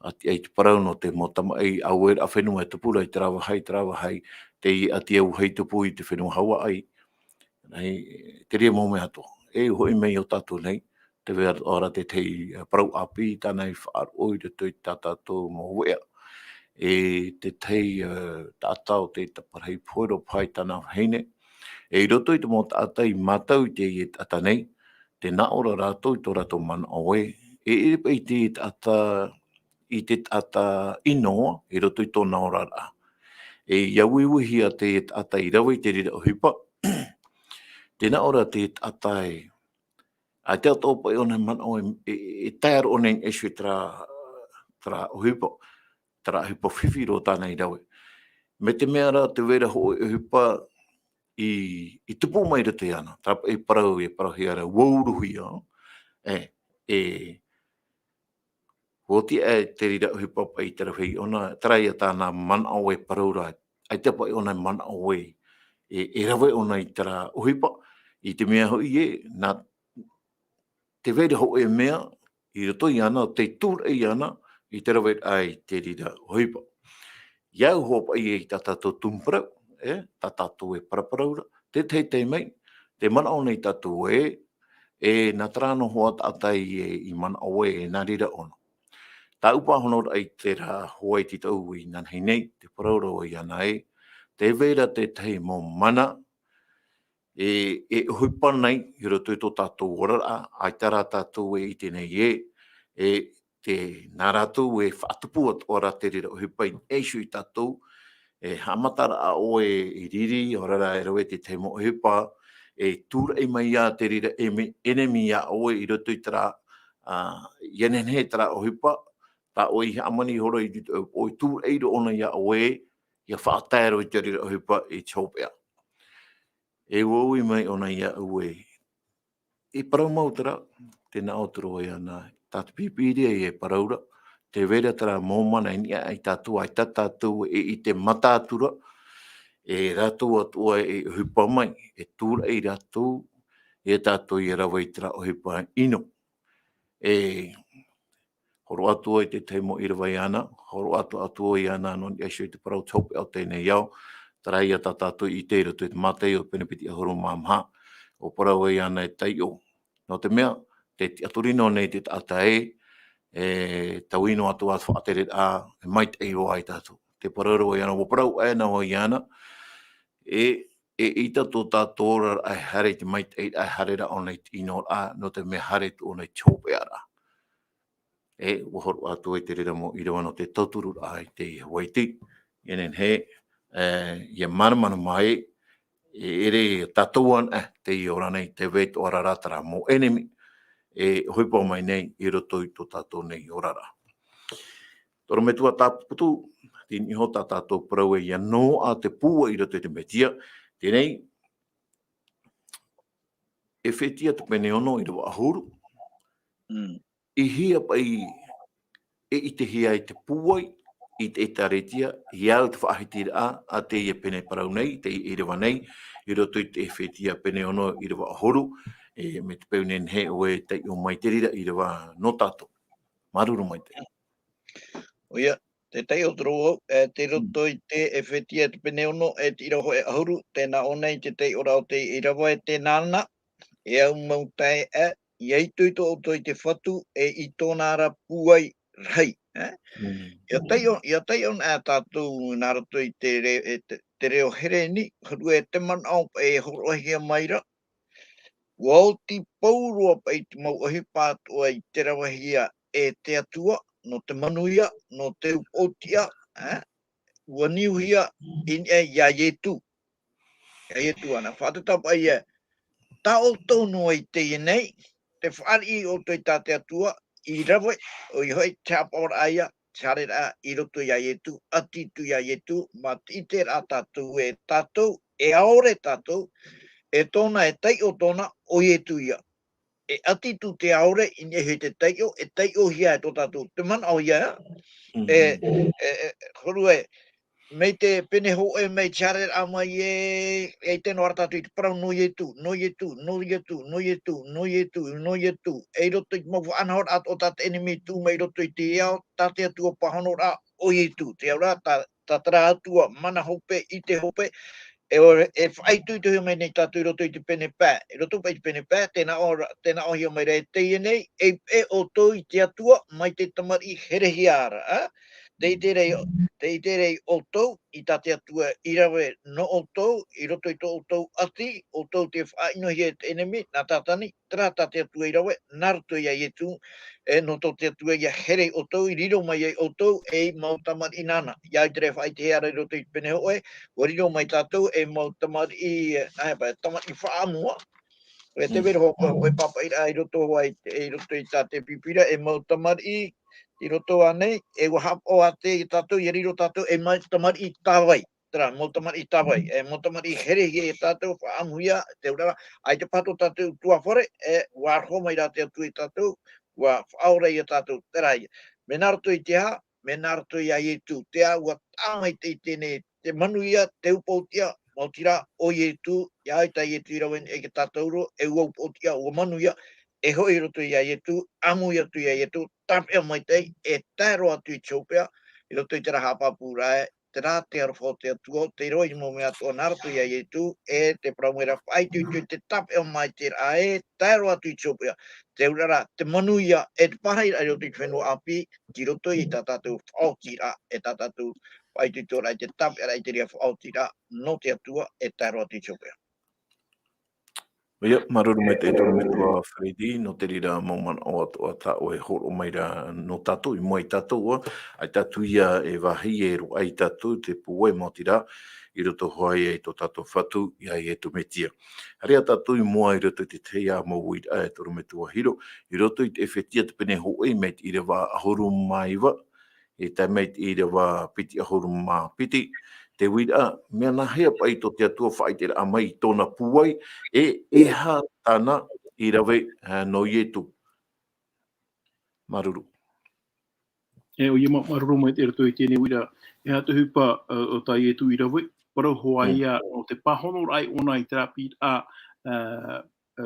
a te parau no te motama ai awer a whenua e tupu nei, te rawa hai, te a te au hei tupu i te whenua hawa ai, nei, te rea mō mea to, e hoi mei o tātou nei, te wea ora te tei parau api, tānei whaar oi te tui tātou mō wea, e te tei tātou te taparei poiro pai tāna heine, e roto i te mō tātai mātau te i ata nei, te naora rātou i tō rātou mana oe, e i te tata inoa, e roto i tō naora rā. E iauiwihia te tata i rawa i te rira o hipa, te naora te tata e, a te atopa i ona mana oe, e tēr o nei eswe tra o hipa, tra hipa whiwhiro tāna i rawe. Me te mea rā te wera ho o hipa, i tupu mai rate ana, trapa e parau hiara, wauruhia, hoti te rira uhi papa i te rawhi, ona tarai a tāna mana oe parau rai, ai te pai ona mana oe, e rawe ona i tara uhipa, i te mea hoi nā te vere ho e mea, i roto i ana, te tūr e ana, i te rawe ai te rira uhipa. Iau hopa i e tātou tumparau, tātou e paraparaura, te mei, te mana ona i tātou nā tarano hoa tātai i mana oe e nā rira ona. Tā upa honor ai te rā hoa i titau i nānhei nei, te parauro i ana te vera te tei mō mana, e huipa nei, i roto i tō tātou orara, ai tā rā tātou i tēnei te nā rātou whaatupuat ora te rira huipa i eishu i tātou, hamatara a oe i riri, orara e rawe te tei mō huipa, tūra i mai a te rira enemi a oe i roto i tara, yenenhe tara o huipa, tā oi amani horo i oi tū eiro ona ia oe, ia whaatēro i te rira o hupa i tōpea. E woi mai ona ia oe. E parau mautara, tēnā otoro e ana, tātu pipiria e paraura, te vera tara mōmana i ai tātou, ai tātou i te matātura, e rātou atua e hupa mai, e tūra i rātou, e tātou i rawa i tara o hupa ino. Horo atua i te teimo Irava i ana, horo atua i ana non i aisho i te parau taupe au tēnei iau, tarai a tātou i te ira, te mātei o penepiti a horo māmha, o parau i ana e Teie. No te mea, te aturino nei te taeae, tauino atua whaatere a, maite o ai tātou. Te parau i ana, o parau e na o i ana, e ita tō tātou ai hare te maite ai hare ra o nei ino a, no te mea hare o nei taupe ara. Wahoro atu e te rira mo i rawa no te tauturu ai te waiti, enen ia maramana mai, ere tatouan te i ora nei, te weit o araratara mo enemi, hoipa mai nei, i roto i tō tātou nei orara. Toro me tua tāputu, tini ho tā tātou parau ia no a te pua i roto i te metia, tēnei, e whetia te pene ono i rawa ahuru, I hia pai i te hia i te puai, i te taretia, i au te whaahitira a Teie pene parau nei, te i rewa nei, i roto i te whetia pene ono i rewa ahoru, me te peunen he o e te o mai te rira i rewa no tātou. Maruru mai te. Oia, te tei o toro, te roto i te whetia te pene ono, te iraho e ahuru, tēnā o nei te tei ora o te irawa e te nana, e au mau taeae, I itoito outou I te Fatu e I tōna ara puai rahi. Ia tei on a tātou nā rato I te reo here ni, haru e te manao e horohia maira. Wau ti paurua pa I te mau ahi pātua I te rawahia e te Atua, no te manuia, no te upotia, ua niuhia in e ia ietu. Ia ietu ana, whātatapa ia, tā outou noa I Teie nei, te whaari o toi tā te Atua, I rawe, o I hoi te apawara aia, tare rā I roto ia ietu, atitu ia ietu, ma ite rā tātou, e aore tātou, e tōna e tei o tōna o ietu ia. E atitu te aore, I nehe te tei o hia e tō tātou, te mana o ia, horu e, mei te pene ho e mei charer a mai e te no arta tu te parau no ye tu no ye tu no ye tu no ye tu no ye tu no ye tu e roto i mo anhor at o tat enemy tu mei roto i te ao tate tu o pahano ra o ye tu te ora ta tra tu mana hope i te hope e ai tu te me nei tatu roto i te pene pā e roto pa i te pene pā tena o hio mai re Teie nei e o to i te atua mai te tamari herehiara a te rei outou i tate atua Irava no outou i roto i to outou ati outou te whaino hi e te enemi nā tātani tra tate atua Irava narto ia i tu e no to te atua ia here outou i riro mai e outou e mautamari inana ia i te rewa i te heara i roto i te pene hoe o riro mai tātou e mautamari i tamari whaamua e te wero hoko e papa i roto ai e roto i tate pipira e mautamari i roto anei e wahap o ate i tātou i riro tātou e mautamari i tāwai tra mautamari i tāwai e mautamari i here hi e tātou whaamuia te ura ai te pato tātou tua whare e warho mai rā te atu i tātou wa whaora i tātou terai me narto i te ha me narto i ai tu te a ua tāmai te i tēne te manuia te upoutia mautira o ietu ia i tai etu i rawen e ke tātauro e ua upoutia ua manuia e hoi roto i ietu amu i atu i ietu tapea mai tei e tāro atu i tōpea i roto i te raha Haapiiraa te rā te arwhau te atua te roi mo me atua narto i ietu e te praumera whai tu te tapea mai te rae tāro atu i tōpea te urara te manuia e te pahai i roto i whenua api ki roto i tā tātou whaotira e tā tātou ai te tora i te tapea i te ria whaotira no te atua e tāro atu i tōpea. Ia, maruru mai te toro me tua Fredi, no te rira mauman o atoa ta o e horo mai ra no tatou, i mua i tatou ai tatou ia e wahi e ro ai tatou te puai motira, i roto hoai e to tatou Fatu, i ai e to metia. Rea tatou i mua i roto te Teie mo wid ai toro me tua hiro, i roto i te Ephesia te pene hoai meit i rewa ahoro maiwa, e tai meit i rewa piti ahoro ma piti, te wira, mea na hea pai to te atua whai te a mai tōna puai, e ha tana i rawe no ietu. Maruru. E o ia maruru mai te rato i tēnei wira, e hata hupa o tai etu i rawe, parau hoa ia o te pahono rai ona i tera piiraa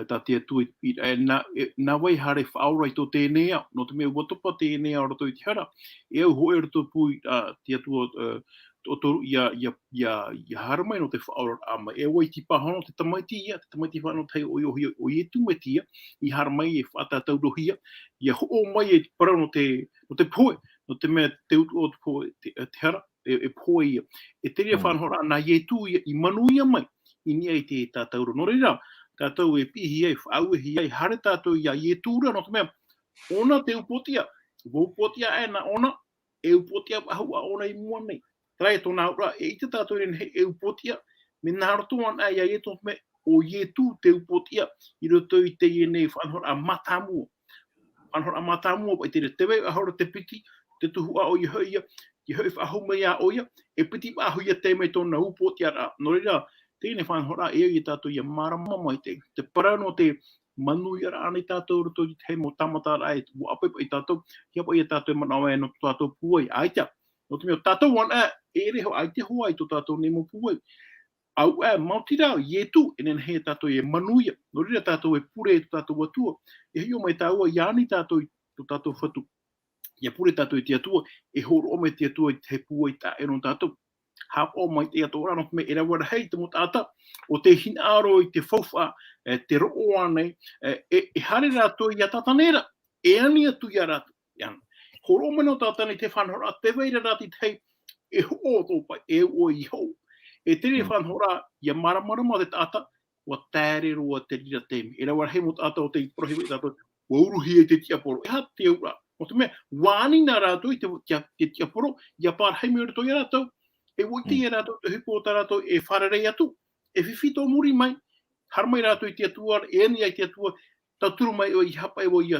ta te atu i piiraa, nā wai hare whaaurai tō tēnei au, no te mea watopa tēnei au rato i te hara, e au hoe rato pui te atua o toru ia haramai no te whaora ama. E wai ti pahono te tamaiti whanau tai o ietu me tia, i haramai e whatatau rohia, ia ho mai e parau no te poe, no te mea te utu o te poe te hara, e poe ia. E te rea whanhora nā ietu i manuia mai, i nia i te tātauro. No reira, tātou e pihi ai, whauehi ai, hare tātou ia ietura, no te mea, ona te upotia, upotia e na ona, e upotia ahua ona i mua nei. Trai tōna ura, e ite tātou ren e upotia, me nā rotoan ai ai e tō me o ietu te upotia, i roto i te nei whanhora matamua. Whanhora matamua, pai te re tewe ahora te piti, te tuhua o ihoia, ihoi whahau mai a oia, e piti ahu ia te mei tōna upotia ra. No reira, tēne whanhora e i tātou ia marama mai te parano te manu ia ra anei tātou roto i te hei mo tamata rai, o apepa i tātou, hiapa i tātou e manawa e no tātou puai, aitea. No te mea tātou wana e reho ai te hoa i tō tātou nemo puai. Au mautira ietu enen he tātou e manuia. No rira tātou e pure e tō tātou atua. E hio mai tāua i ani tātou i tō tātou Fatu. Ia pure tātou i te atua. E horo ome te atua i te puai tā e no tātou. Hap o mai te atua rano me e rawara hei te mo tāta. O te hinaro i te whauwha, te roo anei. E hare rātou i a tātanera. E ani atu i a rātou. Horo ome no tātani te whanhora, te weira rāti tei, e ho tōpa, e o i hou. E tere whanhora, ia maramarama te tāta, wa tāre roa te rira temi. E rawara hei mo tāta o te prohiwe tātou, wa uruhi e te tiaporo. E ha te ura. O te mea, wāni nā rātou i te tiaporo, ia pār hei mea rito i rātou, e woiti i rātou, te hupo o tā rātou, e wharerei atu, e whiwhito muri mai, haramai rātou i te atua, e eni ai te atua, tauturu mai o i hapa e o i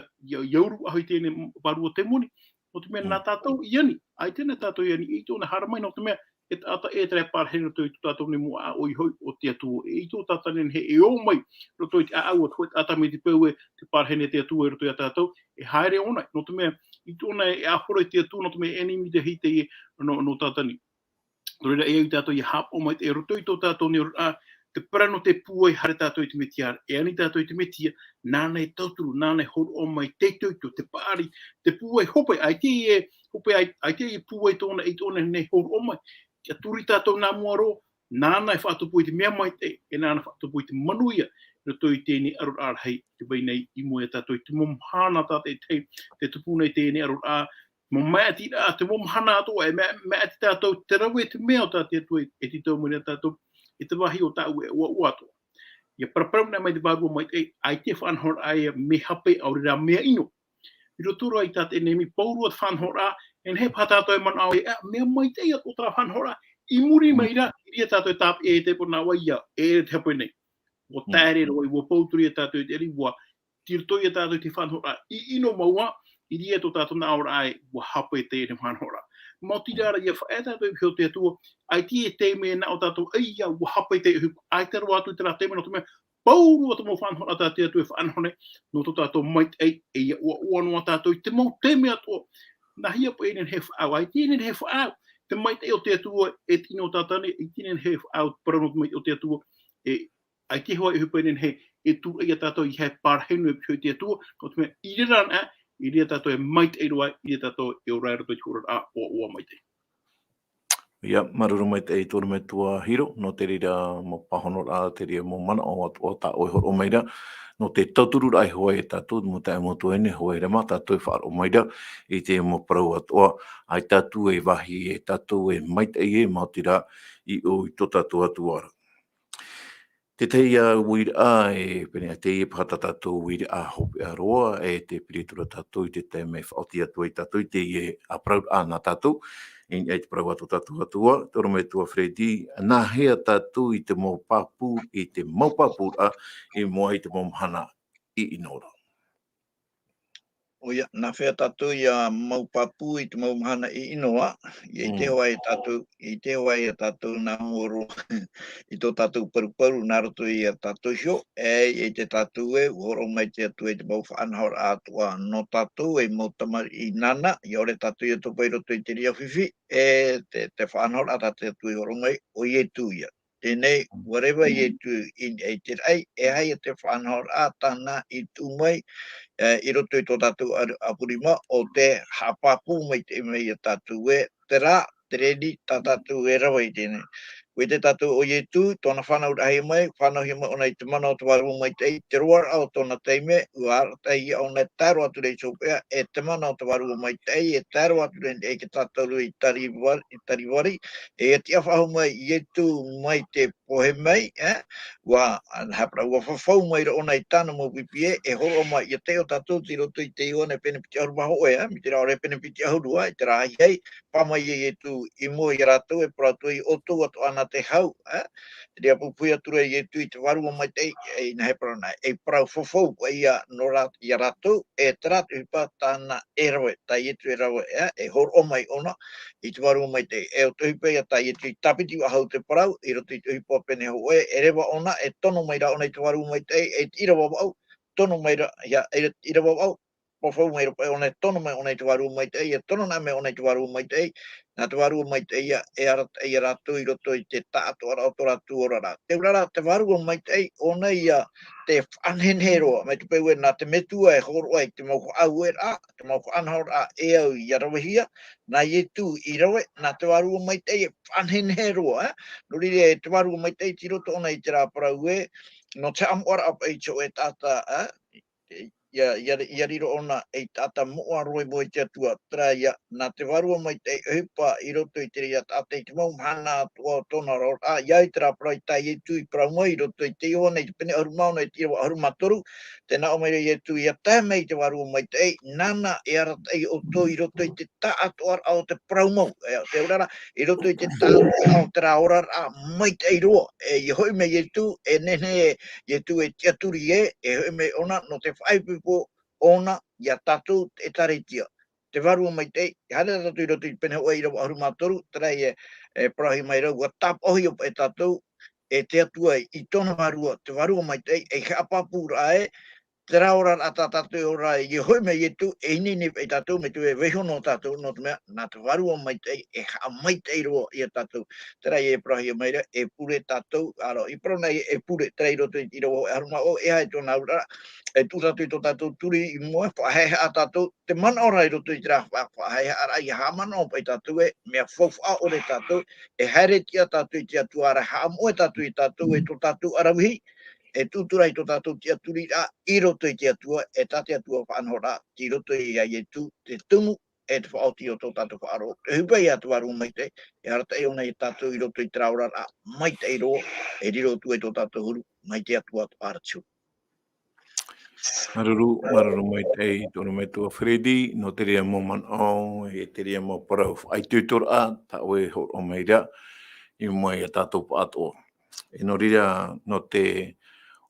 auru aho i tēne parua te moni. No te mea nā tātou i ani, ai tēnā tātou i ani, i tōna haramai no te mea, e tāta e tere pārhera tō i tō tātou ni mua o i hoi o te atua, e i tō tātou ni he e o mai, roto i te au o tō tātou me te pau e te pārhera te atua e roto i a tātou, e haere onai, no te mea, i tōna e ahora i te atua, no te mea enimi te hite e no tātou ni. Roi e au tātou I hap o mai te rotoito tātou ni te parano te puai hare tātou I te metia, e ani tātou I te metia, nāna e tauturu, nāna e horo o mai te itoito, te paari, te puai hope, ai te e puai tōna I tōna ne horo o mai, kia turi tātou nā muaro, nāna e whaatopui te mea mai te, e nāna whaatopui te manuia, roto I tēni arur ārhei, te wainei I moe tātou, te momhana tātou te tupuna I tēni arur ārhei, mo mai ati te momhana atoa, e mai ati tātou te rawe te mea o tātou atu e ti tau mune tātou, e te wahi o tāu e ua atoa. Ia paraparau nei mai te wārua mai te ai te whanhor ai me hape au rira mea ino. I rotoro ai tātou e nemi paurua te whanhor a, en he pātātou e man au e mea mai te ia o tā whanhor a, I muri mai ra, I ria tātou tāp e te pona waia, e te hape nei. O tāre roi, ua pauturi e tātou te eri, ua tirtoi e tātou te whanhor a, I ino maua, I ria tō tātou nā ora ai, ua hape te e whanhora. Mauti rara ia whae tātou I te atua, ai ti e te mea nā o tātou, ia, ua hape te hupu, ai te roa atu te rā te mea no te mea, pauru atu mo whanhora tātou atu e whanhone, no tō tātou mait ei, e ia ua noa tātou, te mau te mea tō, nā hia po enen he whaau, ai ti enen he whaau, te mait ei o te atua, e tino tātane, e tinen he whaau, parano te mait o te atua, e ai te hoa I hupu enen he, e tū ia tātou I he pārhenu e pio te atua, no te mea, I reran a, I ria tātou e maite e roa, I ria tātou e o raira toi tūra a o maite. Ia, maruru mai te tōru me tua hiro, no te rira mo pahono a te ria mo mana o tā oihor o maira, no te tauturu ai hoa e tātou, mo te amotu ene hoa e rama, tātou e whaar o maira, I te mo Parau Atua, ai tātou e wahi e tātou e maite e mautira I o I tō tātou atuara. Te teia uira e pene a teie pata tātou uira a hope a roa e te piritura tātou I te te me whaoti atua I tātou I teie a Parau a nā tātou I te Parau atu tātou atua, toro me tua Fredi, nā hea tātou I te maupapū, I te maupapūra I mua I te maumhana I inora. O ia, nā whea tātou ia maupapū I te maumhana I inoa, I te hoa e tātou nā moro I tō tātou paru nā roto I a tātou hio, e te tātou e, horo mai te atu e te mau whaanahor Atua no tātou e mau tamari I nana, I ore tātou I topai roto I te ria whiwhi, e te whaanahor a tātou atu I horo mai o I e tū ia. Tēnei, whatever I e tū I te rai, e hai te whaanahor a tāna I tū mai, I roto I tō tātou apurima o te hapapu mai te mei a tātou e te rā, te redi, tā tātou e rawa I tēnei. Koe te tātou o ietu, tōna whanau rahi mai, whanau hi mai ona I te mana o te waru mai te roar au tōna teime, ua aratai o na tāro atu rei sopea, e te mana o te waru mai e tāro atu rei e ke tātou I tariwari, e tia whahu mai ietu mai te pohe mai, ua hapra ua whawhau mai ra ona I tāna mo pipie, e horo mai I te o tātou ti roto I te iwa ne penepiti auru maho e, mi te rao re penepiti aurua, I te rahi hei, pamai ietu I mua I ratou, e prato I outou atu ana te hau, te rea pupui atura I etu I te warua mai te e na heparana, e parau whawhau pa ia no I a ratou, e te ratu hipa tāna e rawe, tai etu e rawe, e hor o mai ona, I te warua mai te e o tuhipa ia tai etu I tapiti wa hau te parau, I roto I tuhipa pene ho e rewa ona, e tono mai ra ona I te warua mai te e te irawa wau, tono mai ra, e irawa wau, pofau mai ra ona e tono mai ona I te warua mai te e tono na me ona I te warua mai te nā te warua mai te ia e rātou I roto I te tātou ara o tō rātou orara. Te urara te warua mai te ona ia te whanhenheroa, mai te pēue nā te metua e horo ai te mauko au e rā, te mauko anhaur a e au I arawahia, nā I tu I rawe, nā te warua mai te e whanhenheroa, no rire te warua mai te I roto ona I te rā parau e, no te amuara apa I cho e tāta, ia riro ona e tata moa roi mo I te atua tra ia nā te warua mai te hipa I roto I te rea tata I te mau hana atua tōna rao a ia I te rāpara I tai e tu I parau mai I roto I te iwa nei te pene aru mauna I te iwa aru matoru tēnā o mai e tu I a tā mei te warua mai te nana e arata I o tō I roto I te tā atua au te parau mau te urara I roto I te tā au te rā ora a mai te roa e I hoi mei e tu e nene e tu e tia turi e hoi mei ona no te whaipipo ona ia tātou e taretia. Te warua mai te, hare tātou I roto I pene hoa I rawa aru mātoru, tērei e prahi mai rau, ua tāp ohi o e tātou, e te atua I tōna warua, te warua mai te, e hapapura te rauran ata tatu ora i hoi me i tu e nini e tatu me tu e veho no tatu no te mea nā te waru o maite e ha maite i roa i a tatu te rai e prahi o meira e pure tatu aro i prona e pure te rai roto i roa e haruma o e hai tōna ura e tu tatu i tō tatu turi i mua whaheha a tatu te mana ora i roto i te rā whaheha ara i hamana o pai tatu e mea whawha o re tatu e haere tia tatu i tia tuara ha mo e tatu i tatu e tō tatu arawihi e tutura i tō tātou tia turi a i roto i tia tua e tate atua whanhora ti roto i a i tu te tumu e te whaoti o tō tātou whaaro. E hupa i atua ru maite e harata e ona i tātou i roto i traura a maite i roa e riro tu e tō tātou huru maite atua pāratiu. Maruru mai tei, tōna mai tua Fredi, no te rea mō man au, e te rea mō parau ai tūtora a, ta oe ho o mai rea, i mai a tātou pātoa. E no rira no te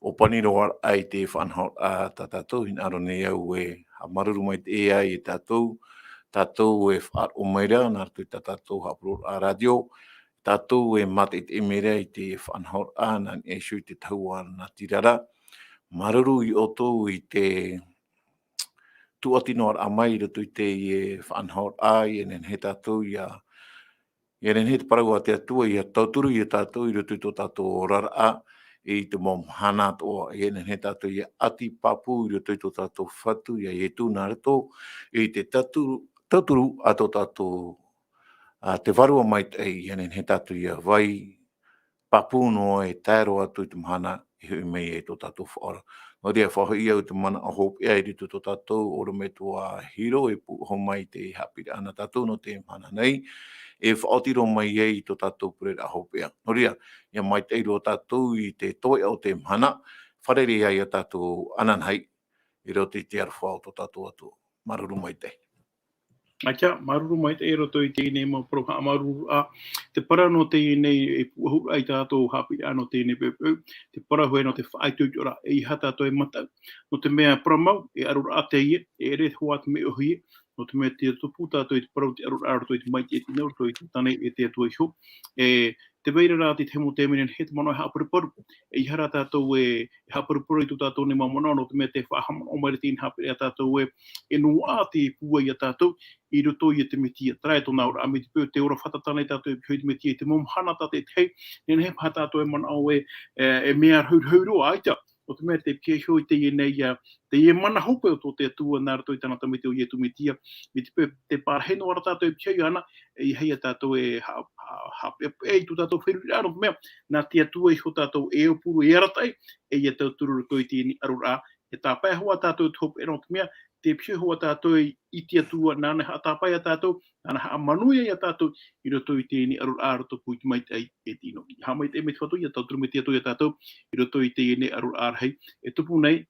o paniroa ai te whanhau a tātou, in aro nei au e ha maruru mai te e ai e tātou e whaat o mai rea, nā tui tātou hapuro a radio, tātou e mate te emere i te whanhau a, nā e shui te taua nā tirara, maruru i outou i te tuatinoa a mai roto i te e whanhau a, i enen he tātou i a i enen he te parau a te atua i a tauturu i a tātou i roto i tō tātou rara a, i te mom hana toa, i enen he tātou i a ati papu i roto i tō tātou Fatu, i a i tū nā reto, i te tauturu a tō tātou a te varua mai te i enen he tātou i a vai papu no e tāro atu i te mahana i hui mei e tō tātou whaara. No rea whaho i au te mana a hope e rito tō tātou ora me tua hiro e puho mai te Haapiiraa ana tātou no te mana nei. E whaotiro mai e i tō tātou purera a hope ea. No rea, ia mai te iro tātou i te toi au te mana, wharere ai a tātou ananhai i roto i te arwhao tō tātou atu. Maruru mai te. Acha, maruru mai te roto i te nei mo proka maruru a te para no te nei e puhu ai tātou Haapiiraa no te nei pepe te para hoe no te whaitutura e i hata to e mata no te mea pramau e arura a Teie e re hoa te me ohi no te mea te tupu tātou i te parau te arura to i te mai te tine to i te tane e te atua iho e te veira rā te temo te menen he te mano e haparuparu e i hara tātou e haparuparu i tu tātou ne mamona no te mea te whahama o mai te Haapiiraa tātou e no a te puai a tātou i roto i te metia. Trai tōna ora a me te pēo te ora whatatana i tātou e pio i te metia i te momhana tātou e tei. Nena he paha tātou e mana au e mea hauroa aita. O te mea te pia hoi te i nei te i mana hope o tō te atua nā rato i tānata me te o i etu metia. Me te pēo te pārheno ara tātou e pia i ana e hei a tātou e e tu tātou whiruri aro mea. Nā te atua i ho tātou e o puru e aratai e i a tātou rurutoi te ni arura e tāpai hoa tātou te hope e no te mea. Te pio hoa tātou i te atua nāna ha tāpai a tātou, nāna ha manuia i a tātou, i roto i te ni arur āroto pui te maite ai e tino. Ha mai te me te whatu i a tātou me te atua i a tātou, i roto i te ni arur ārhei, e tupu nei,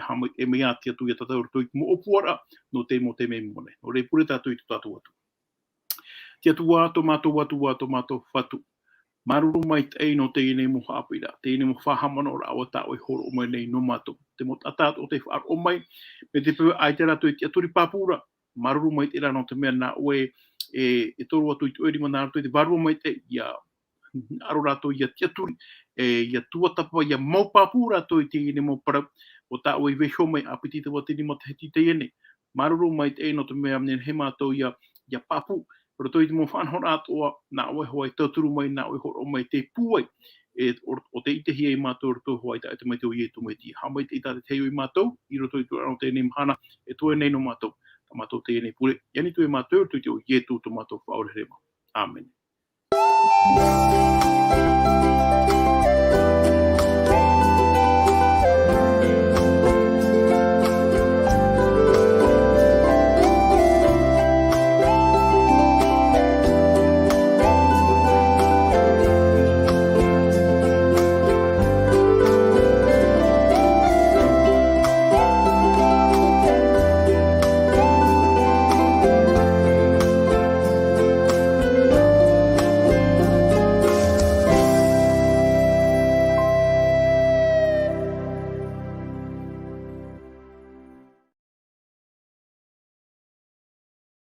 ha mai e mea te atua i a tātou, roto i mo opuara, no te mo te me mone. O rei pure tātou i te tātou atu. Te atua tomato Fatu. Maruru mai te ei no te nei mo Haapiiraa, te nei mo whahamana o rawa tāo i horo o mai nei no mato. Te mo tataat o te whaar o mai, me te pēo ai te rato i te aturi pāpura. Maruru mai te rano te mea nā oe e toru atu i te oerima nā rato i te varua mai te ia aro rato i a te aturi, i a tuatapapa, i a mau pāpura ato i te nei mo Parau, o tāo i veho mai apetita wa te nima te heti te ene. Maruru mai te ei no te mea mnen he mātou i a pāpu. Roto i te mo whanhora atoa, nā oe hoa i tauturu mai, nā oe horo mai te puai, o te itehi e mātou roto hoa i te mai te o i e tu mai ti. Ha mai te i tāte teo i mātou, i roto i tu arano te nei mahana, e tu e nei no mātou, ta mātou te e nei pure. Iani tu e mātou, roto i te o i e tu to mātou whaore rema. Amen.